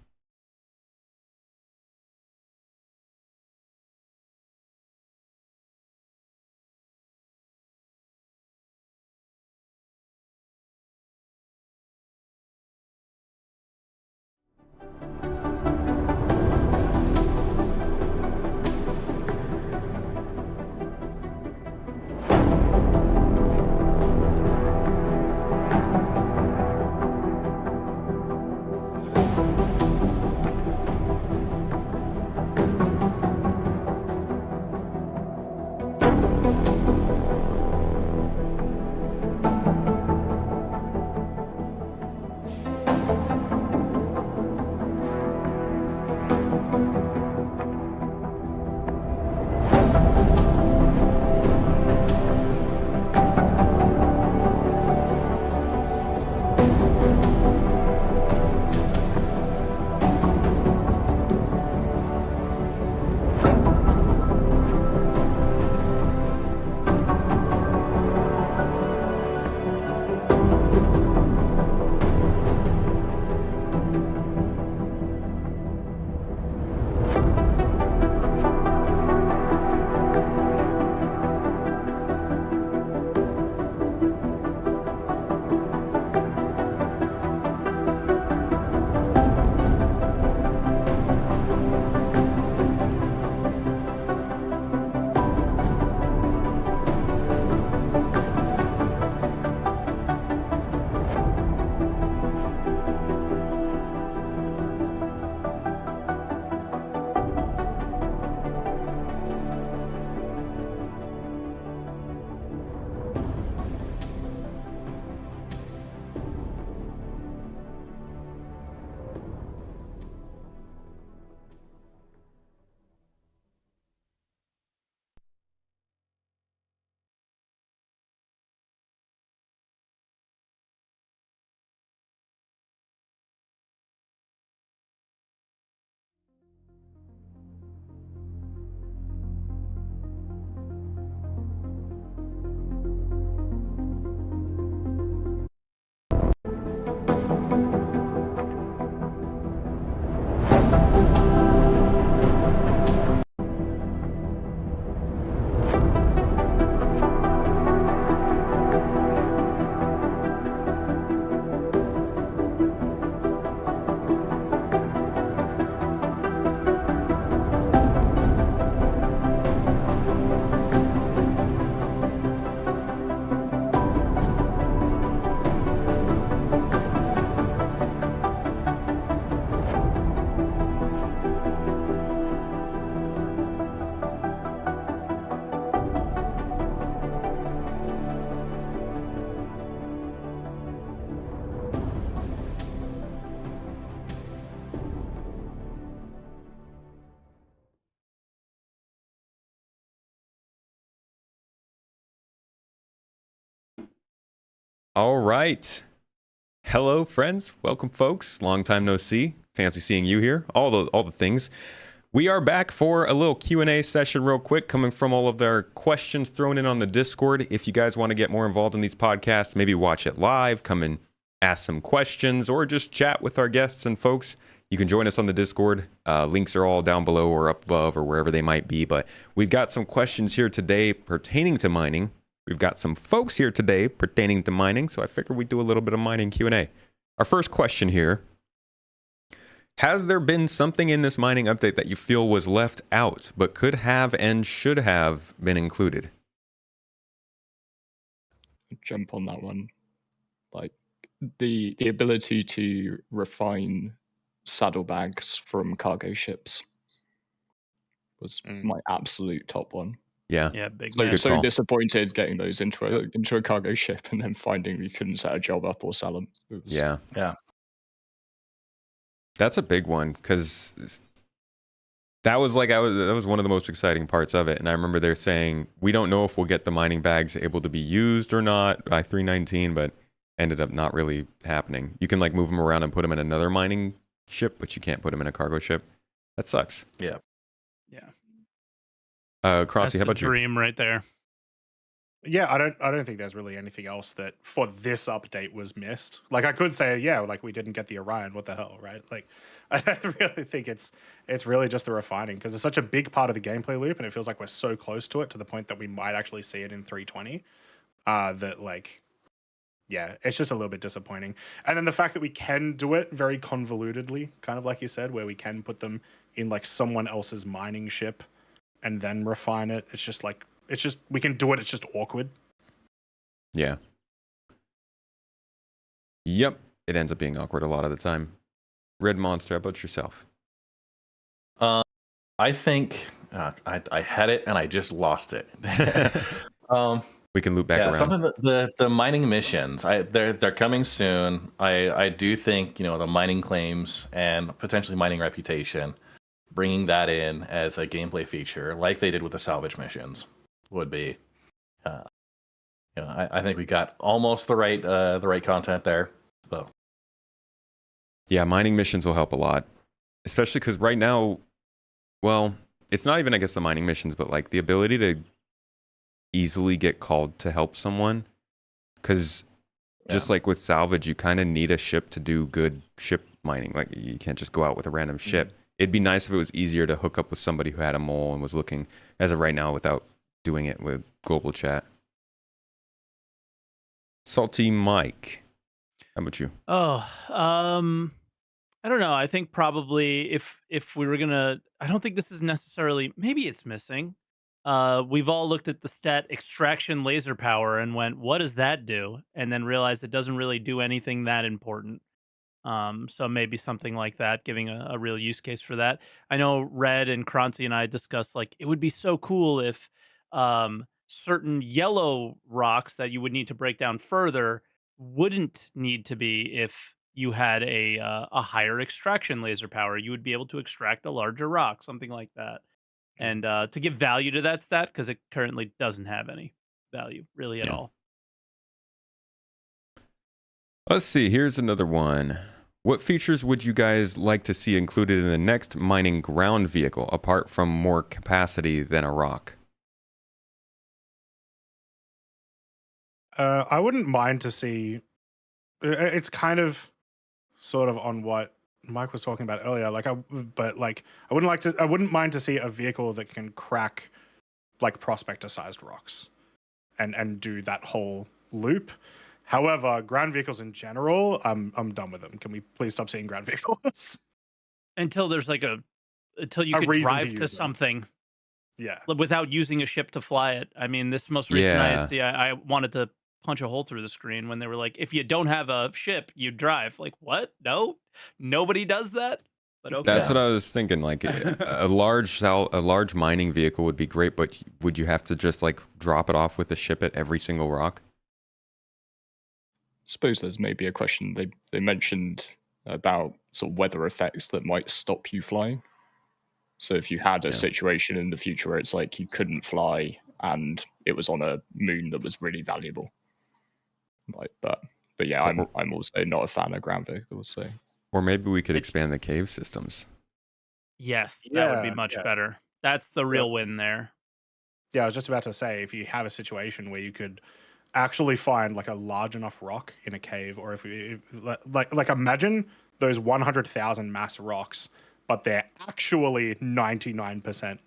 All right. Hello, friends. Welcome, folks. Long time no see. Fancy seeing you here. All the things. We are back for a little Q&A session real quick, coming from all of their questions thrown in on the Discord. If you guys want to get more involved in these podcasts, maybe watch it live, come and ask some questions, or just chat with our guests and folks, you can join us on the Discord. Links are all down below or up above or wherever they might be. But we've got some questions here today pertaining to mining. We've got some folks here today pertaining to mining, so I figured we'd do a little bit of mining Q&A. Our first question here: has there been something in this mining update that you feel was left out, but could have and should have been included? Jump on that one. Like the ability to refine saddlebags from cargo ships was my absolute top one. Yeah, big So, man. so disappointed getting those into a cargo ship and then finding we couldn't set a job up or sell them. Yeah. Yeah. That's a big one, because that was one of the most exciting parts of it. And I remember they're saying, we don't know if we'll get the mining bags able to be used or not by 319, but ended up not really happening. You can like move them around and put them in another mining ship, but you can't put them in a cargo ship. That sucks. Yeah. Croncy, how about you? Dream right there. Yeah, I don't think there's really anything else that for this update was missed. Like I could say, yeah, like we didn't get the Orion, what the hell, right? Like I really think it's really just the refining, because it's such a big part of the gameplay loop, and it feels like we're so close to it, to the point that we might actually see it in 320. That like, yeah, it's just a little bit disappointing. And then the fact that we can do it very convolutedly, kind of like you said, where we can put them in like someone else's mining ship and then refine it. It's just like, we can do it. It's just awkward. Yeah. Yep. It ends up being awkward a lot of the time. Red Monster, how about yourself? I think I had it and I just lost it. We can loop back around. Something that the mining missions, they're coming soon. I do think, the mining claims and potentially mining reputation, bringing that in as a gameplay feature, like they did with the salvage missions, would be. I think we got almost the right content there. So. Yeah, mining missions will help a lot, especially because right now, well, it's not even, I guess, the mining missions, but like the ability to easily get called to help someone, because just like with salvage, you kind of need a ship to do good ship mining. Like you can't just go out with a random ship. It'd be nice if it was easier to hook up with somebody who had a mole and was looking, as of right now, without doing it with global chat. SaltEMike, how about you? I don't know. I think probably if we were gonna, I don't think this is necessarily. Maybe it's missing. We've all looked at the stat extraction laser power and went, "What does that do?" And then realized it doesn't really do anything that important. So maybe something like that, giving a real use case for that. I know Red and Croncy and I discussed, like, it would be so cool if certain yellow rocks that you would need to break down further wouldn't need to be if you had a higher extraction laser power. You would be able to extract a larger rock, something like that. And to give value to that stat, because it currently doesn't have any value really at all. Let's see, here's another one. What features would you guys like to see included in the next mining ground vehicle, apart from more capacity than a rock? I wouldn't mind to see. It's kind of, sort of on what Mike was talking about earlier. I wouldn't mind to see a vehicle that can crack like prospector-sized rocks, and do that whole loop. However, ground vehicles in general, I'm done with them. Can we please stop seeing ground vehicles? Until there's like until you could drive to something. Yeah. Without using a ship to fly it. I mean, this most recent ISC, I wanted to punch a hole through the screen when they were like, if you don't have a ship, you drive. Like, what? No, nobody does that. But okay. That's what I was thinking. Like a large mining vehicle would be great, but would you have to just like drop it off with the ship at every single rock? Suppose there's maybe a question they mentioned about sort of weather effects that might stop you flying. So if you had a situation in the future where it's like you couldn't fly and it was on a moon that was really valuable, Like, but yeah, I'm also not a fan of ground vehicles. So, or maybe we could expand the cave systems. Yes, that would be much Yeah. better. That's the real win there. Yeah, I was just about to say, if you have a situation where you could actually find like a large enough rock in a cave, or if you like imagine those 100,000 mass rocks, but they're actually 99%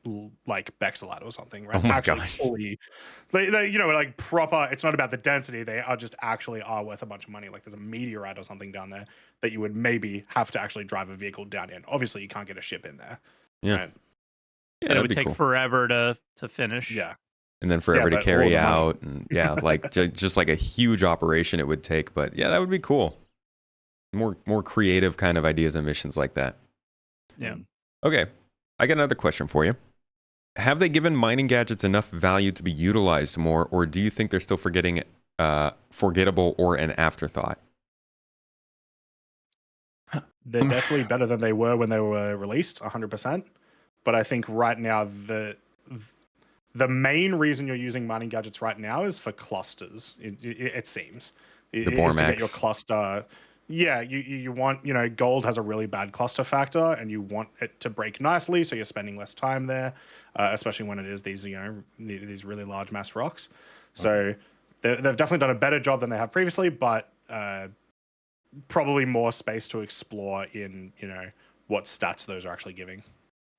like Bexelite or something, right? Oh my actually gosh. fully, they you know, like proper. It's not about the density; they are just actually are worth a bunch of money. Like there's a meteorite or something down there that you would maybe have to actually drive a vehicle down in. Obviously, you can't get a ship in there. Yeah. Right? Yeah, And it that'd would be take cool. forever to finish. Yeah. And then forever to but all carry the money. out, and like just like a huge operation it would take. But yeah, that would be cool. More creative kind of ideas and missions like that. Yeah. Okay, I got another question for you. Have they given mining gadgets enough value to be utilized more, or do you think they're still forgettable or an afterthought? They're definitely better than they were when they were released, 100%. But I think right now the main reason you're using mining gadgets right now is for clusters. It seems The is to get your Bormax. cluster. Yeah, you want, you know, gold has a really bad cluster factor, and you want it to break nicely, so you're spending less time there, especially when it is these, you know, these really large mass rocks. So they've definitely done a better job than they have previously, but probably more space to explore in, you know, what stats those are actually giving.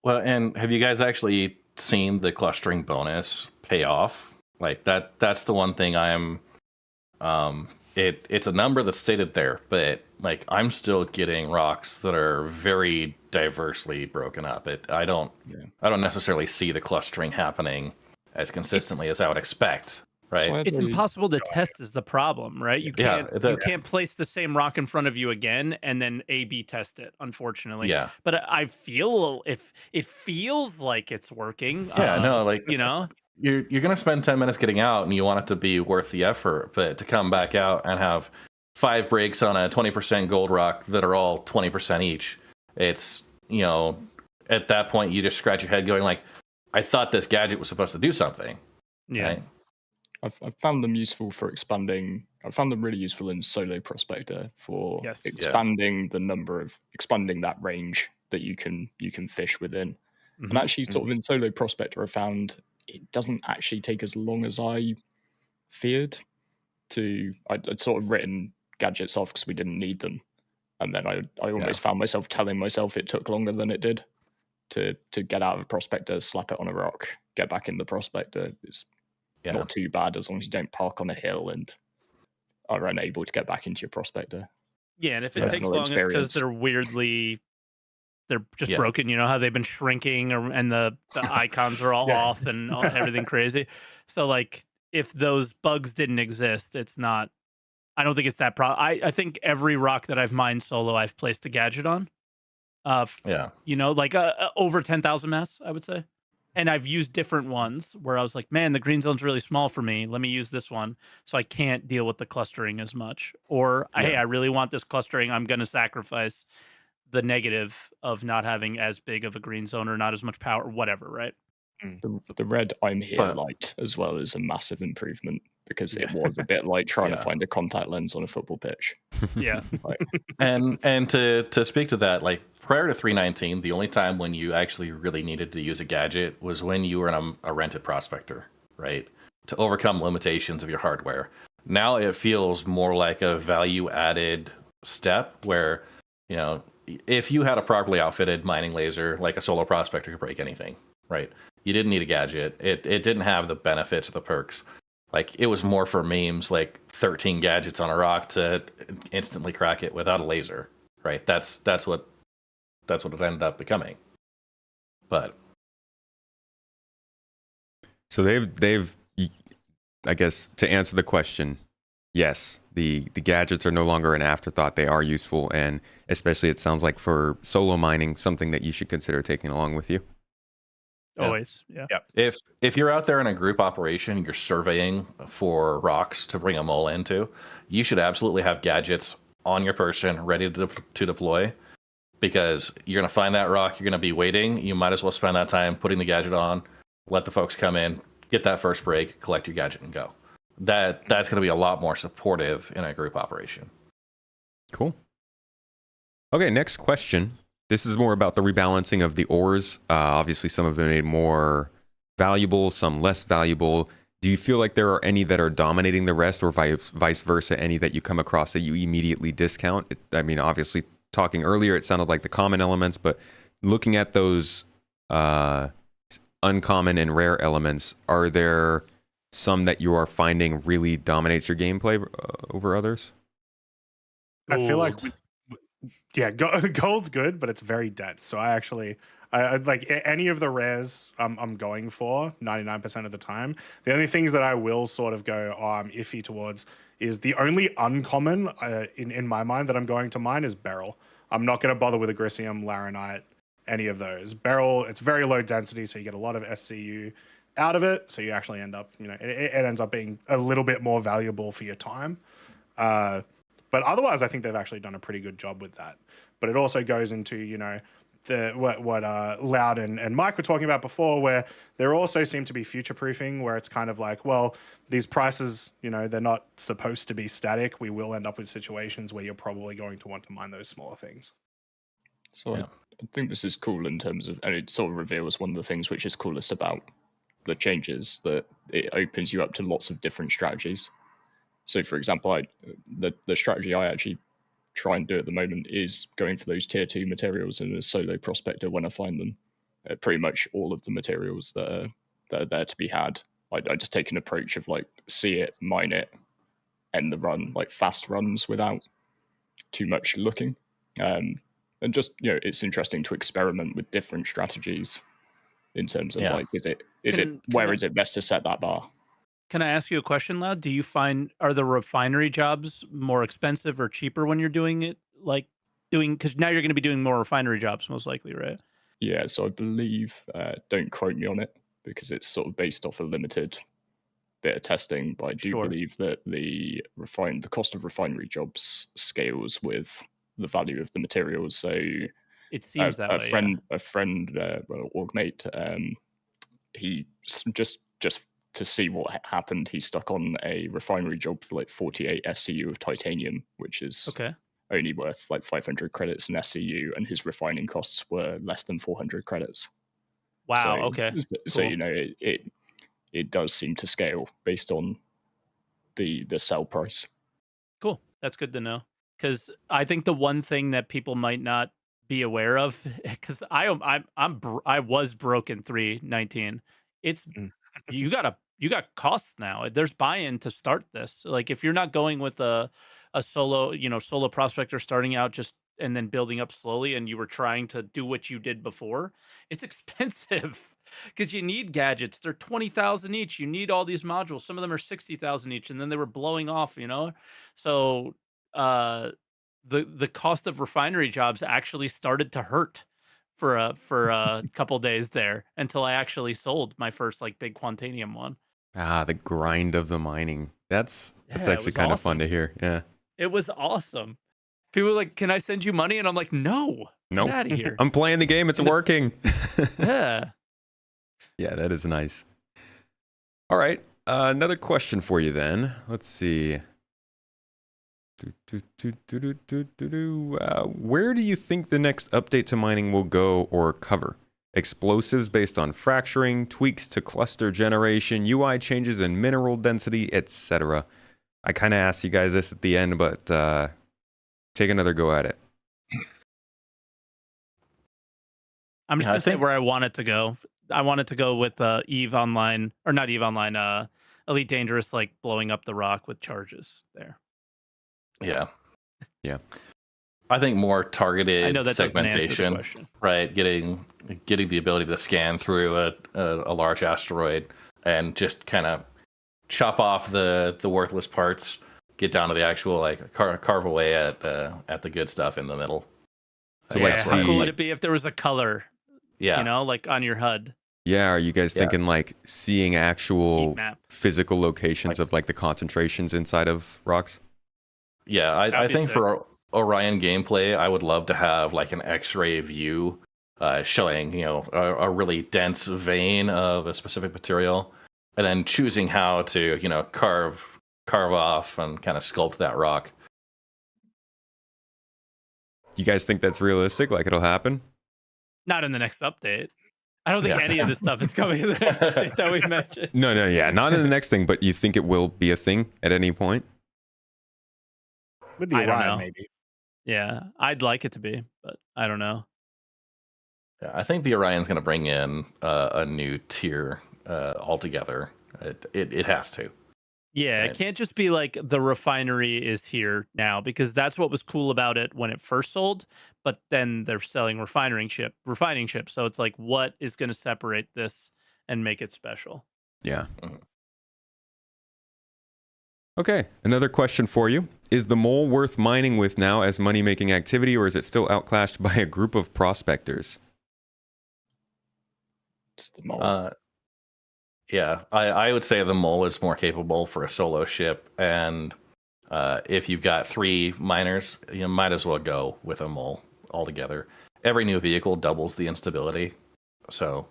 Well, and have you guys actually seen the clustering bonus pay off? Like that's the one thing it's a number that's stated there, but like I'm still getting rocks that are very diversely broken up. I don't necessarily see the clustering happening as consistently as I would expect. Right. It's impossible to test is the problem, right? You can't place the same rock in front of you again and then A/B test it, unfortunately. Yeah. But I feel if it feels like it's working. Yeah, no, like you know, you're gonna spend 10 minutes getting out and you want it to be worth the effort, but to come back out and have 5 breaks on a 20% gold rock that are all 20% each, it's, you know, at that point you just scratch your head going like, I thought this gadget was supposed to do something. Yeah. Right? I've found them useful for expanding. I found them really useful in Solo Prospector for expanding that range that you can fish within. Mm-hmm. And actually, sort of in Solo Prospector, I found it doesn't actually take as long as I feared. I'd sort of written gadgets off because we didn't need them, and then I almost found myself telling myself it took longer than it did to get out of a prospector, slap it on a rock, get back in the prospector. It's not too bad as long as you don't park on a hill and are unable to get back into your prospector. Yeah, and if it takes long, it's because they're just broken. You know how they've been shrinking, and the icons are all off and everything crazy. So like, if those bugs didn't exist, it's not. I don't think it's that problem. I think every rock that I've mined solo, I've placed a gadget on. You know, like over 10,000 mass, I would say. And I've used different ones where I was like, man, the green zone's really small for me. Let me use this one so I can't deal with the clustering as much. Or, hey, I really want this clustering. I'm going to sacrifice the negative of not having as big of a green zone or not as much power, whatever, right? The red I'm here light as well is a massive improvement because it was a bit like trying to find a contact lens on a football pitch. Yeah. And to speak to that, like prior to 3.19, the only time when you actually really needed to use a gadget was when you were in a rented prospector, right? To overcome limitations of your hardware. Now it feels more like a value added step where, you know, if you had a properly outfitted mining laser, like a solo prospector could break anything, right? You didn't need a gadget. It didn't have the benefits of the perks. Like it was more for memes, like 13 gadgets on a rock to instantly crack it without a laser, right? That's what it ended up becoming. But so they've I guess to answer the question, yes, the gadgets are no longer an afterthought. They are useful, and especially it sounds like for solo mining, something that you should consider taking along with you. Always, yeah. If you're out there in a group operation, you're surveying for rocks to bring a mole into, you should absolutely have gadgets on your person ready to deploy, because you're going to find that rock, you're going to be waiting. You might as well spend that time putting the gadget on, let the folks come in, get that first break, collect your gadget, and go. that's going to be a lot more supportive in a group operation. Cool. Okay, next question. This is more about the rebalancing of the ores. Obviously, some have been made more valuable, some less valuable. Do you feel like there are any that are dominating the rest, or vice versa, any that you come across that you immediately discount? I mean, obviously, talking earlier, it sounded like the common elements, but looking at those uncommon and rare elements, are there some that you are finding really dominates your gameplay over others? I feel like, Gold. yeah, gold's good, but it's very dense. So I like any of the rares I'm going for 99% of the time. The only things that I will sort of go, oh, I'm iffy towards is the only uncommon in my mind that I'm going to mine is beryl. I'm not going to bother with agricium, laranite, any of those. Beryl, it's very low density, so you get a lot of SCU out of it. So you actually end up, it ends up being a little bit more valuable for your time. But otherwise, I think they've actually done a pretty good job with that. But it also goes into, what Loud and Mike were talking about before, where there also seem to be future-proofing, where it's kind of like, well, these prices, they're not supposed to be static. We will end up with situations where you're probably going to want to mine those smaller things. So I think this is cool in terms of, and it sort of reveals one of the things which is coolest about the changes, that it opens you up to lots of different strategies. So, for example, the strategy I actually try and do at the moment is going for those tier 2 materials and a solo prospector when I find them. Pretty much all of the materials that are there to be had. I just take an approach of like see it, mine it, end the run, like fast runs without too much looking. And just, it's interesting to experiment with different strategies in terms of like, is it best to set that bar? Can I ask you a question, Loud? Do you find, are the refinery jobs more expensive or cheaper when you're doing it? Because now you're going to be doing more refinery jobs, most likely, right? Yeah, so I believe, don't quote me on it, because it's sort of based off a limited bit of testing, but I do believe that the cost of refinery jobs scales with the value of the materials. So it seems that way. A friend, Orgmate, he just to see what happened, he stuck on a refinery job for like 48 SCU of titanium, which is only worth like 500 credits in SCU, and his refining costs were less than 400 credits. Wow. So, okay. So cool. It does seem to scale based on the sell price. Cool. That's good to know, because I think the one thing that people might not be aware of, because I was broke in 3.19. It's you got costs now. There's buy-in to start this. Like if you're not going with a solo prospector starting out just and then building up slowly, and you were trying to do what you did before, it's expensive because you need gadgets. They're 20,000 each. You need all these modules. Some of them are 60,000 each, and then they were blowing off. So the cost of refinery jobs actually started to hurt for a couple days there until I actually sold my first like big Quantanium one. The grind of the mining. That's actually kind of fun to hear. Yeah. It was awesome. People were like, "Can I send you money?" And I'm like, "No. Get out of here. I'm playing the game. It's working." Yeah. Yeah, that is nice. All right. Another question for you then. Let's see. Where do you think the next update to mining will go or cover? Explosives based on fracturing, tweaks to cluster generation, UI changes in mineral density, etc. I kind of asked you guys this at the end, but take another go at it. I'm just going to say where I want it to go. I want it to go with Eve Online, or not Eve Online, Elite Dangerous, like blowing up the rock with charges there. Yeah. Yeah. I think more targeted segmentation, right? Getting the ability to scan through a large asteroid and just kind of chop off the worthless parts, get down to the actual like carve away at the good stuff in the middle. So how cool would it be if there was a color? Yeah, like on your HUD. Yeah, are you guys thinking like seeing actual physical locations of like the concentrations inside of rocks? Yeah, I think for Orion gameplay, I would love to have like an X-ray view showing, a really dense vein of a specific material, and then choosing how to, carve off and kind of sculpt that rock. You guys think that's realistic? Like it'll happen? Not in the next update. I don't think Yeah. any of this stuff is coming in the next update that we mentioned. No, yeah, not in the next thing. But you think it will be a thing at any point? With the I don't Orion, know. maybe. Yeah, I'd like it to be, but I don't know. Yeah, I think the Orion's going to bring in a new tier altogether. It has to. Yeah, Right. it can't just be like the refinery is here now, because that's what was cool about it when it first sold. But then they're selling refining ships. So it's like, what is going to separate this and make it special? Yeah. Mhm. Okay, another question for you. Is the mole worth mining with now as money-making activity, or is it still outclassed by a group of prospectors? It's the mole. Yeah, I would say the mole is more capable for a solo ship, and if you've got 3 miners, you might as well go with a mole altogether. Every new vehicle doubles the instability, so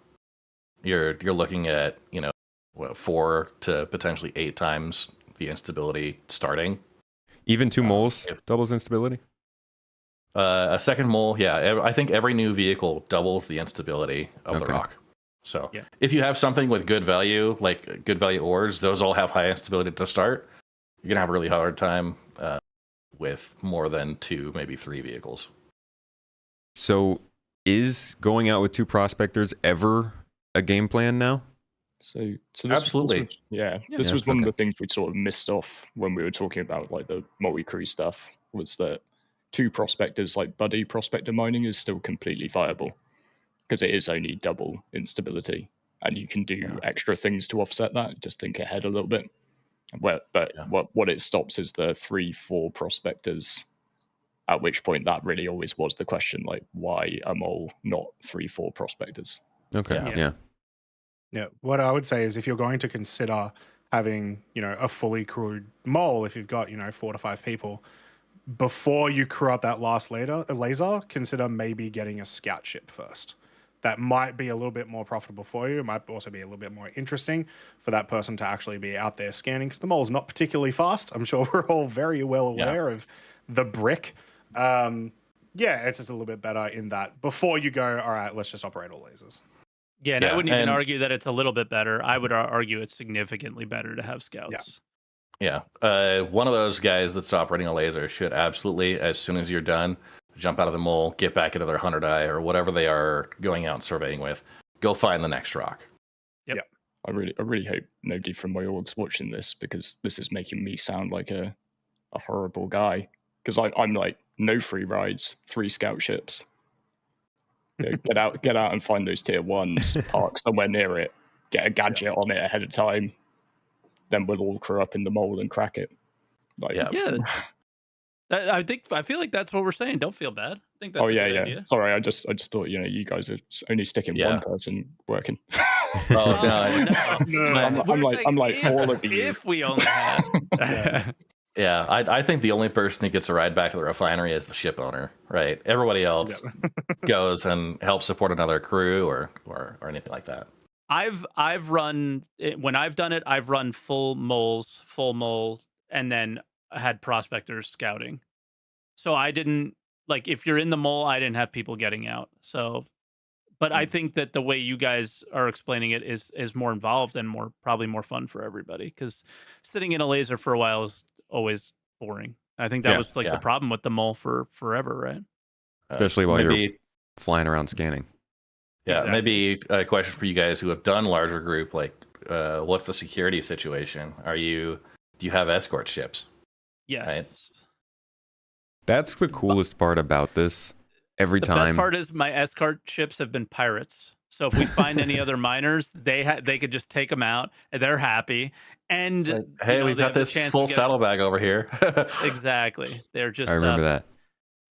you're looking at 4 to potentially 8 times the instability starting. Even 2 moles doubles instability? A second mole, yeah. I think every new vehicle doubles the instability of the Okay. rock. So Yeah. if you have something with good value, like good value ores, those all have high instability to start. You're gonna have a really hard time with more than 2, maybe 3 vehicles. So is going out with 2 prospectors ever a game plan now? So this Absolutely. was, yeah, this Yeah, was one okay. of the things we sort of missed off when we were talking about like the multi-crew stuff, was that 2 prospectors, like buddy prospector mining, is still completely viable because it is only double instability, and you can do extra things to offset that. Just think ahead a little bit. But what it stops is the 3-4 prospectors. At which point, that really always was the question: like, why a mole, not 3-4 prospectors? Okay, yeah. Yeah, what I would say is if you're going to consider having, a fully crewed mole, if you've got, 4 to 5 people, before you crew up that last laser, consider maybe getting a scout ship first. That might be a little bit more profitable for you. It might also be a little bit more interesting for that person to actually be out there scanning, because the mole's not particularly fast. I'm sure we're all very well aware of the brick. Yeah, it's just a little bit better in that before you go, all right, let's just operate all lasers. Yeah, and I Yeah, wouldn't even and- argue that it's a little bit better. I would argue it's significantly better to have scouts. Yeah. One of those guys that's operating a laser should absolutely, as soon as you're done, jump out of the mole, get back into their 100 eye or whatever they are going out surveying with, go find the next rock. I really hope nobody from my org's watching this, because this is making me sound like a horrible guy. Because I'm like, no free rides, 3 scout ships. Get out and find those tier 1s, park somewhere near it, get a gadget on it ahead of time, then we'll all crew up in the mole and crack it. Like, Yeah. I feel like that's what we're saying. Don't feel bad. I think that's a good idea. Sorry, I just thought you guys are only sticking one person working. Oh, no. I'm like all of you. If we only had. Yeah, I think the only person who gets a ride back to the refinery is the ship owner, right? Everybody else goes and helps support another crew or anything like that. I've run, when I've done it, I've run full moles, and then had prospectors scouting. So I didn't, like, if you're in the mole, I didn't have people getting out. So, but I think that the way you guys are explaining it is more involved and probably more fun for everybody, because sitting in a laser for a while is always boring. I think that was the problem with the mole for forever, right? Especially while you're flying around scanning. Yeah, Exactly. maybe a question for you guys who have done larger group, like what's the security situation? Do you have escort ships? Yes. Right. That's the coolest part about this. Every The time. best part is my escort ships have been pirates. So if we find any other miners, they could just take them out, and they're happy. And Hey, we've got this full saddlebag over here. Exactly. They're just I remember that.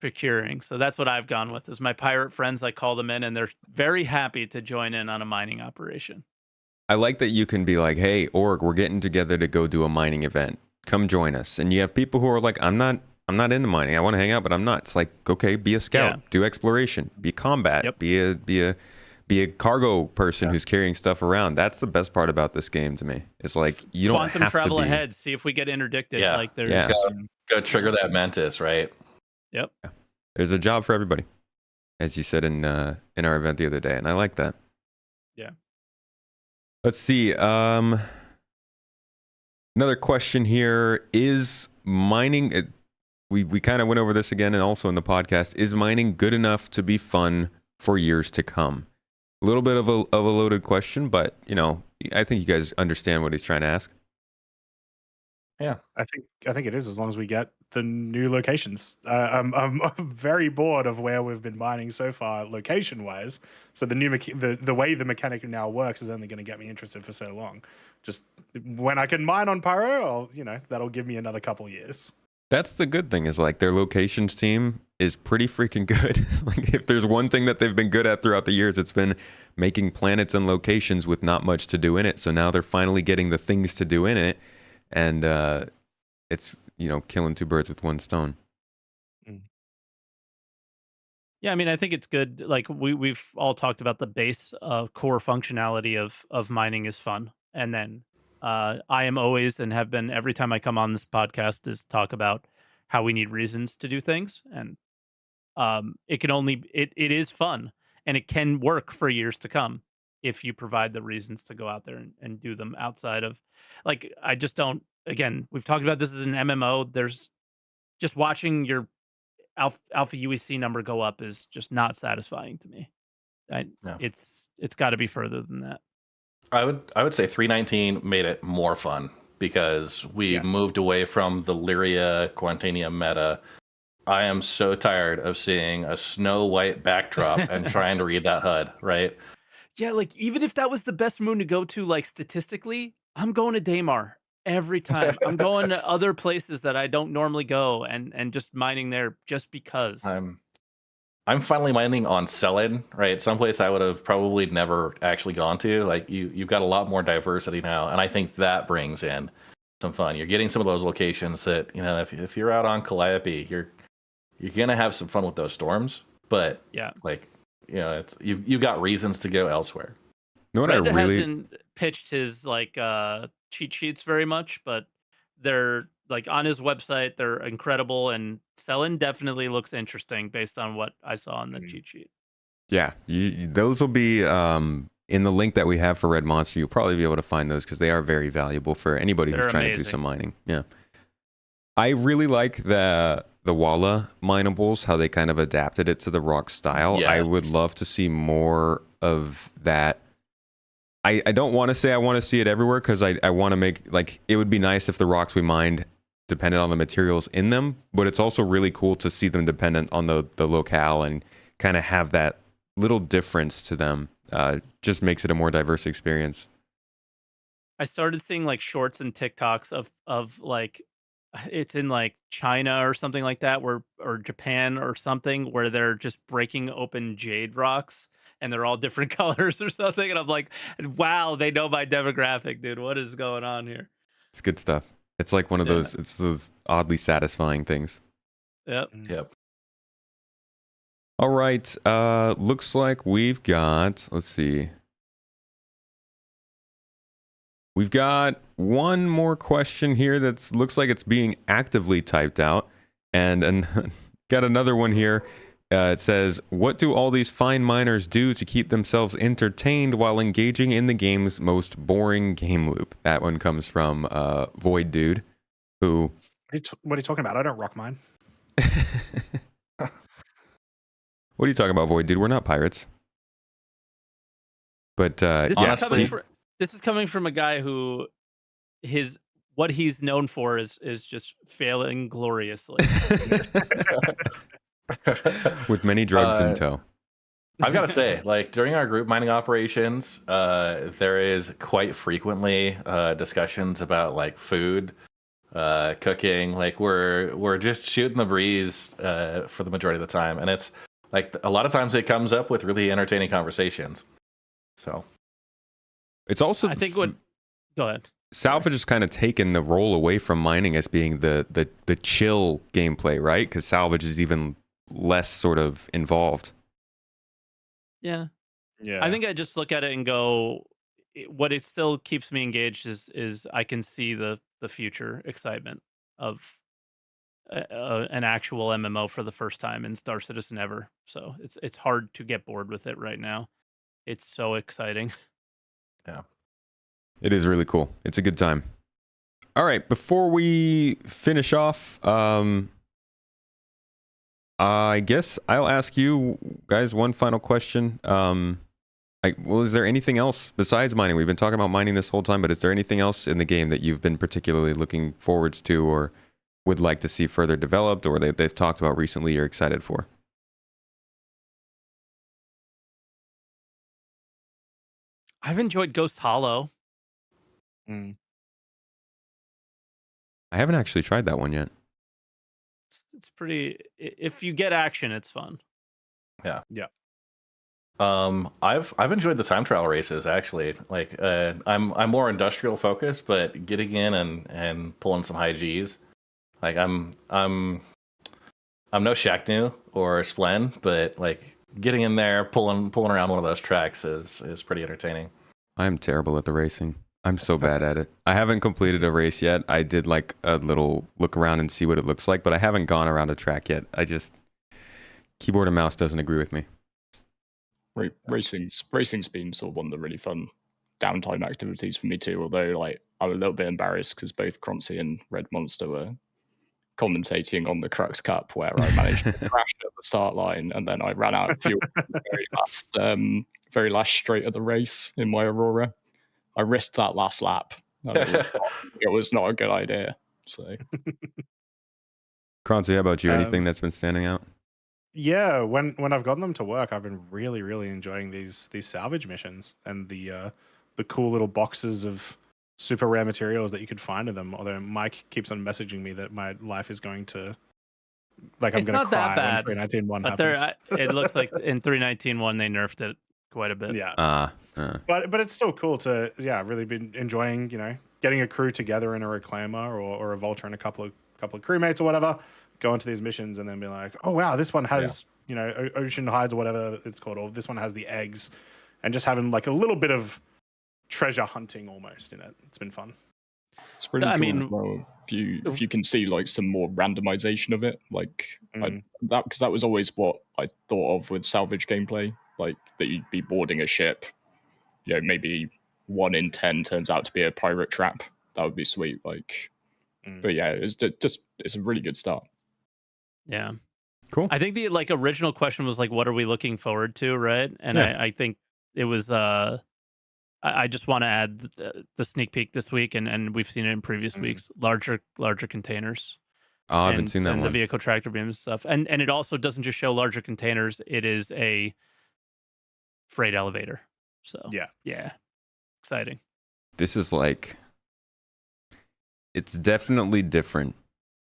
procuring. So that's what I've gone with, is my pirate friends. I call them in, and they're very happy to join in on a mining operation. I like that you can be like, hey, org, we're getting together to go do a mining event. Come join us. And you have people who are like, I'm not into mining. I want to hang out, but I'm not. It's like, okay, be a scout, do exploration, be combat, be a be a cargo person who's carrying stuff around. That's the best part about this game to me. It's like you don't Quantum have travel to be ahead. See if we get interdicted. Yeah. Like there's Yeah. Go trigger that mantis, right? Yep. There's a job for everybody, as you said in our event the other day, and I like that. Yeah. Let's see. Another question here: is mining? We kind of went over this again, and also in the podcast. Is mining good enough to be fun for years to come? A little bit of a loaded question, but you know, I think you guys understand what he's trying to ask. Yeah, I think it is, as long as we get the new locations. I'm very bored of where we've been mining so far, location wise. So the new the way the mechanic now works is only going to get me interested for so long. Just when I can mine on Pyro, that'll give me another couple years. That's the good thing, is like their locations team is pretty freaking good. Like if there's one thing that they've been good at throughout the years, it's been making planets and locations with not much to do in it. So now they're finally getting the things to do in it, and it's killing two birds with one stone. Yeah, I mean, I think it's good. Like we've all talked about the base core functionality of mining is fun, and then I am always and have been every time I come on this podcast is talk about how we need reasons to do things, and it is fun and it can work for years to come if you provide the reasons to go out there and do them outside of, like, I just don't. Again, we've talked about this as an MMO. There's just watching your alpha UEC number go up is just not satisfying to me. No. It's got to be further than that. I would say 319 made it more fun because we moved away from the Lyria Quantania meta. I am so tired of seeing a snow white backdrop and trying to read that HUD, right? Yeah, like even if that was the best moon to go to, like statistically, I'm going to Daymar every time. I'm going to other places that I don't normally go and just mining there just because. I'm finally mining on Selin, right? Someplace I would have probably never actually gone to. Like you've got a lot more diversity now, and I think that brings in some fun. You're getting some of those locations that if you're out on Calliope, you're gonna have some fun with those storms. But you've got reasons to go elsewhere. You know what Red I really hasn't pitched his cheat sheets very much, but they're like on his website. They're incredible, and Selin definitely looks interesting based on what I saw on the cheat sheet. Yeah, those will be in the link that we have for Red Monster. You'll probably be able to find those because they are very valuable for anybody who's trying to do some mining. Yeah, I really like the Walla minables, how they kind of adapted it to the rock style. Yes. I would love to see more of that. I don't want to say I want to see it everywhere because I want to make, like, it would be nice if the rocks we mined depended on the materials in them, but it's also really cool to see them dependent on the locale and kind of have that little difference to them. Just makes it a more diverse experience. I started seeing like shorts and TikToks of like it's in like China or something like that, or Japan or something, where they're just breaking open jade rocks and they're all different colors or something. And I'm like, wow, they know my demographic, dude. What is going on here? It's good stuff. It's like one of those, it's those oddly satisfying things. Yep. All right. Looks like we've got, let's see. We've got one more question here that looks like it's being actively typed out. And got another one here. It says, what do all these fine miners do to keep themselves entertained while engaging in the game's most boring game loop? That one comes from Void Dude, who... What are you talking about? I don't rock mine. What are you talking about, Void Dude? We're not pirates. But this is coming from a guy who what he's known for is just failing gloriously. With many drugs in tow. I've got to say, like during our group mining operations, there is quite frequently discussions about like food, cooking. Like we're just shooting the breeze for the majority of the time, and it's like a lot of times it comes up with really entertaining conversations. So it's also, I think go ahead. Salvage has kind of taken the role away from mining as being the chill gameplay, right? Because Salvage is even less sort of involved. Yeah. Yeah. I think I just look at it and go, what it still keeps me engaged is I can see the future excitement of an actual MMO for the first time in Star Citizen ever. So it's hard to get bored with it right now. It's so exciting. Yeah. It is really cool. It's a good time. All right, before we finish off, I guess I'll ask you guys one final question. Well, is there anything else besides mining? We've been talking about mining this whole time, but is there anything else in the game that you've been particularly looking forwards to, or would like to see further developed, or they've talked about recently you're excited for? I've enjoyed Ghost Hollow. Mm. I haven't actually tried that one yet. It's pretty. If you get action, it's fun. Yeah. Yeah. I've enjoyed the time trial races actually. Like, I'm more industrial focused, but getting in and pulling some high Gs. Like, I'm no Shacknew or Splen, but like getting in there, pulling around one of those tracks is pretty entertaining. I'm terrible at the racing. I'm so bad at it. I haven't completed a race yet. I did like a little look around and see what it looks like, but I haven't gone around a track yet. Keyboard and mouse doesn't agree with me. Racing's been sort of one of the really fun downtime activities for me too. Although, like, I'm a little bit embarrassed because both Croncy and Red Monster were commentating on the Crux Cup, where I managed to crash at the start line, and then I ran out of fuel at the very last straight of the race in my Aurora. I risked that last lap. And it was not a good idea. So, Croncy, how about you? Anything that's been standing out? Yeah, when I've gotten them to work, I've been really enjoying these salvage missions and the cool little boxes of super rare materials that you could find in them. Although Mike keeps on messaging me that my life is going to, like, I'm It's going to not that cry when bad, 319.1 but happens. it looks like in 319.1 they nerfed it quite a bit. Yeah, but it's still cool to really been enjoying, getting a crew together in a reclaimer or a vulture and a couple of crewmates or whatever, go into these missions and then be like, oh wow, this one has ocean hides or whatever it's called, or this one has the eggs, and just having like a little bit of treasure hunting almost in it. It's been fun. it's really cool as well if you can see like some more randomization of it, like that, because that was always what I thought of with salvage gameplay, like that you'd be boarding a ship, maybe 1 in 10 turns out to be a pirate trap. That would be sweet. Like, but yeah, it's a really good start. Yeah, cool. I think the original question was like, what are we looking forward to, right? And I think it was I just want to add the sneak peek this week, and we've seen it in previous weeks. Larger containers. Oh, I haven't seen that and one. The vehicle tractor beams and stuff, and it also doesn't just show larger containers. It is a freight elevator. So yeah, exciting. This is like, it's definitely different.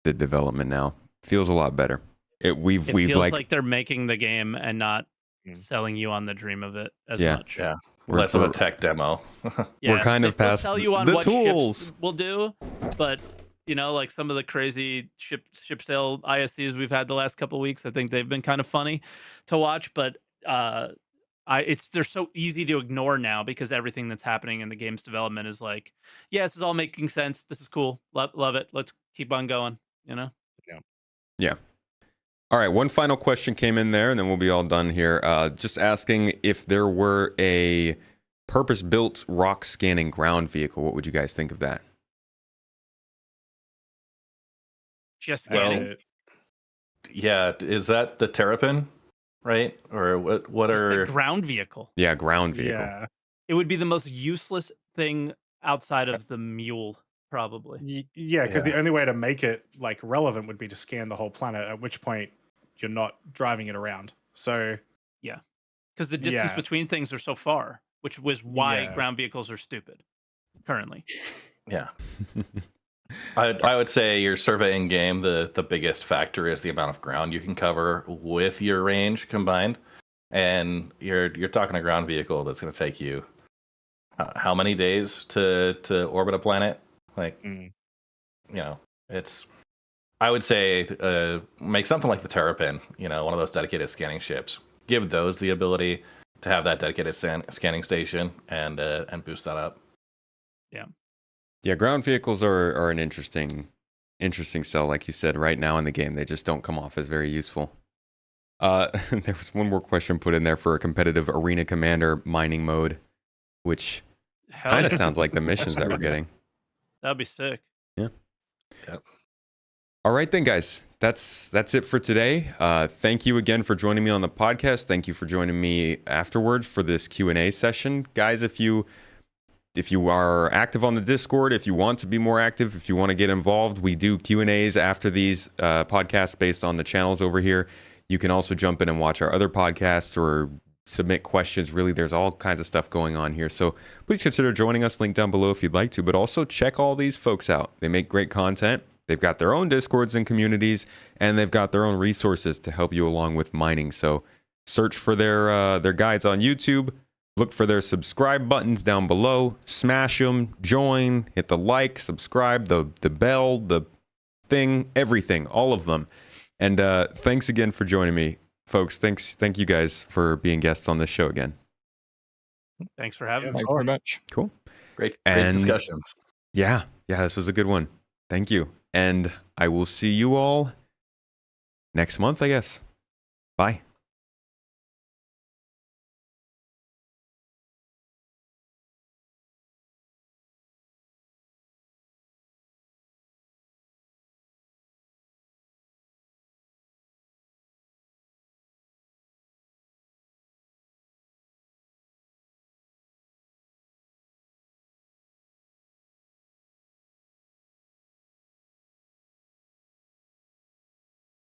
The development now feels a lot better. It feels like they're making the game and not selling you on the dream of it as much. Yeah. Less of a tech demo. We're kind of past sell you on the what tools ships will do, but like some of the crazy ship sale ISCs we've had the last couple of weeks, I think they've been kind of funny to watch. But they're so easy to ignore now because everything that's happening in the game's development is like, yeah, this is all making sense. This is cool. Love it. Let's keep on going. Yeah. All right, one final question came in there, and then we'll be all done here. Just asking if there were a purpose-built rock scanning ground vehicle, what would you guys think of that? Just scanning? Yeah, is that the Terrapin, right? Or what are... ground vehicle. Yeah, ground vehicle. Yeah. It would be the most useless thing outside of the mule, probably. Yeah, because the only way to make it like relevant would be to scan the whole planet, at which point you're not driving it around. So yeah, because the distance between things are so far, which was why ground vehicles are stupid currently. Yeah. I would say your surveying game, the biggest factor is the amount of ground you can cover with your range combined. And you're talking a ground vehicle that's going to take you how many days to orbit a planet? Like, it's... I would say make something like the Terrapin, one of those dedicated scanning ships. Give those the ability to have that dedicated scanning station and boost that up. Yeah, ground vehicles are an interesting sell, like you said. Right now in the game, they just don't come off as very useful. There was one more question put in there for a competitive arena commander mining mode, which Hell kind of yeah. sounds like the missions that we're getting. That'd be sick. Yep. All right then, guys. That's it for today. Thank you again for joining me on the podcast. Thank you for joining me afterwards for this Q&A session. Guys, if you are active on the Discord, if you want to be more active, if you want to get involved, we do Q&As after these podcasts based on the channels over here. You can also jump in and watch our other podcasts or submit questions. Really, there's all kinds of stuff going on here. So please consider joining us. Link down below if you'd like to, but also check all these folks out. They make great content. They've got their own Discords and communities, and they've got their own resources to help you along with mining. So search for their guides on YouTube. Look for their subscribe buttons down below. Smash them, join, hit the like, subscribe, the bell, the thing, everything, all of them. And thanks again for joining me, folks. Thank you guys for being guests on this show again. Thanks for having me. Thank you very much. Cool. Great And- discussions. Yeah, this was a good one. Thank you. And I will see you all next month, I guess. Bye.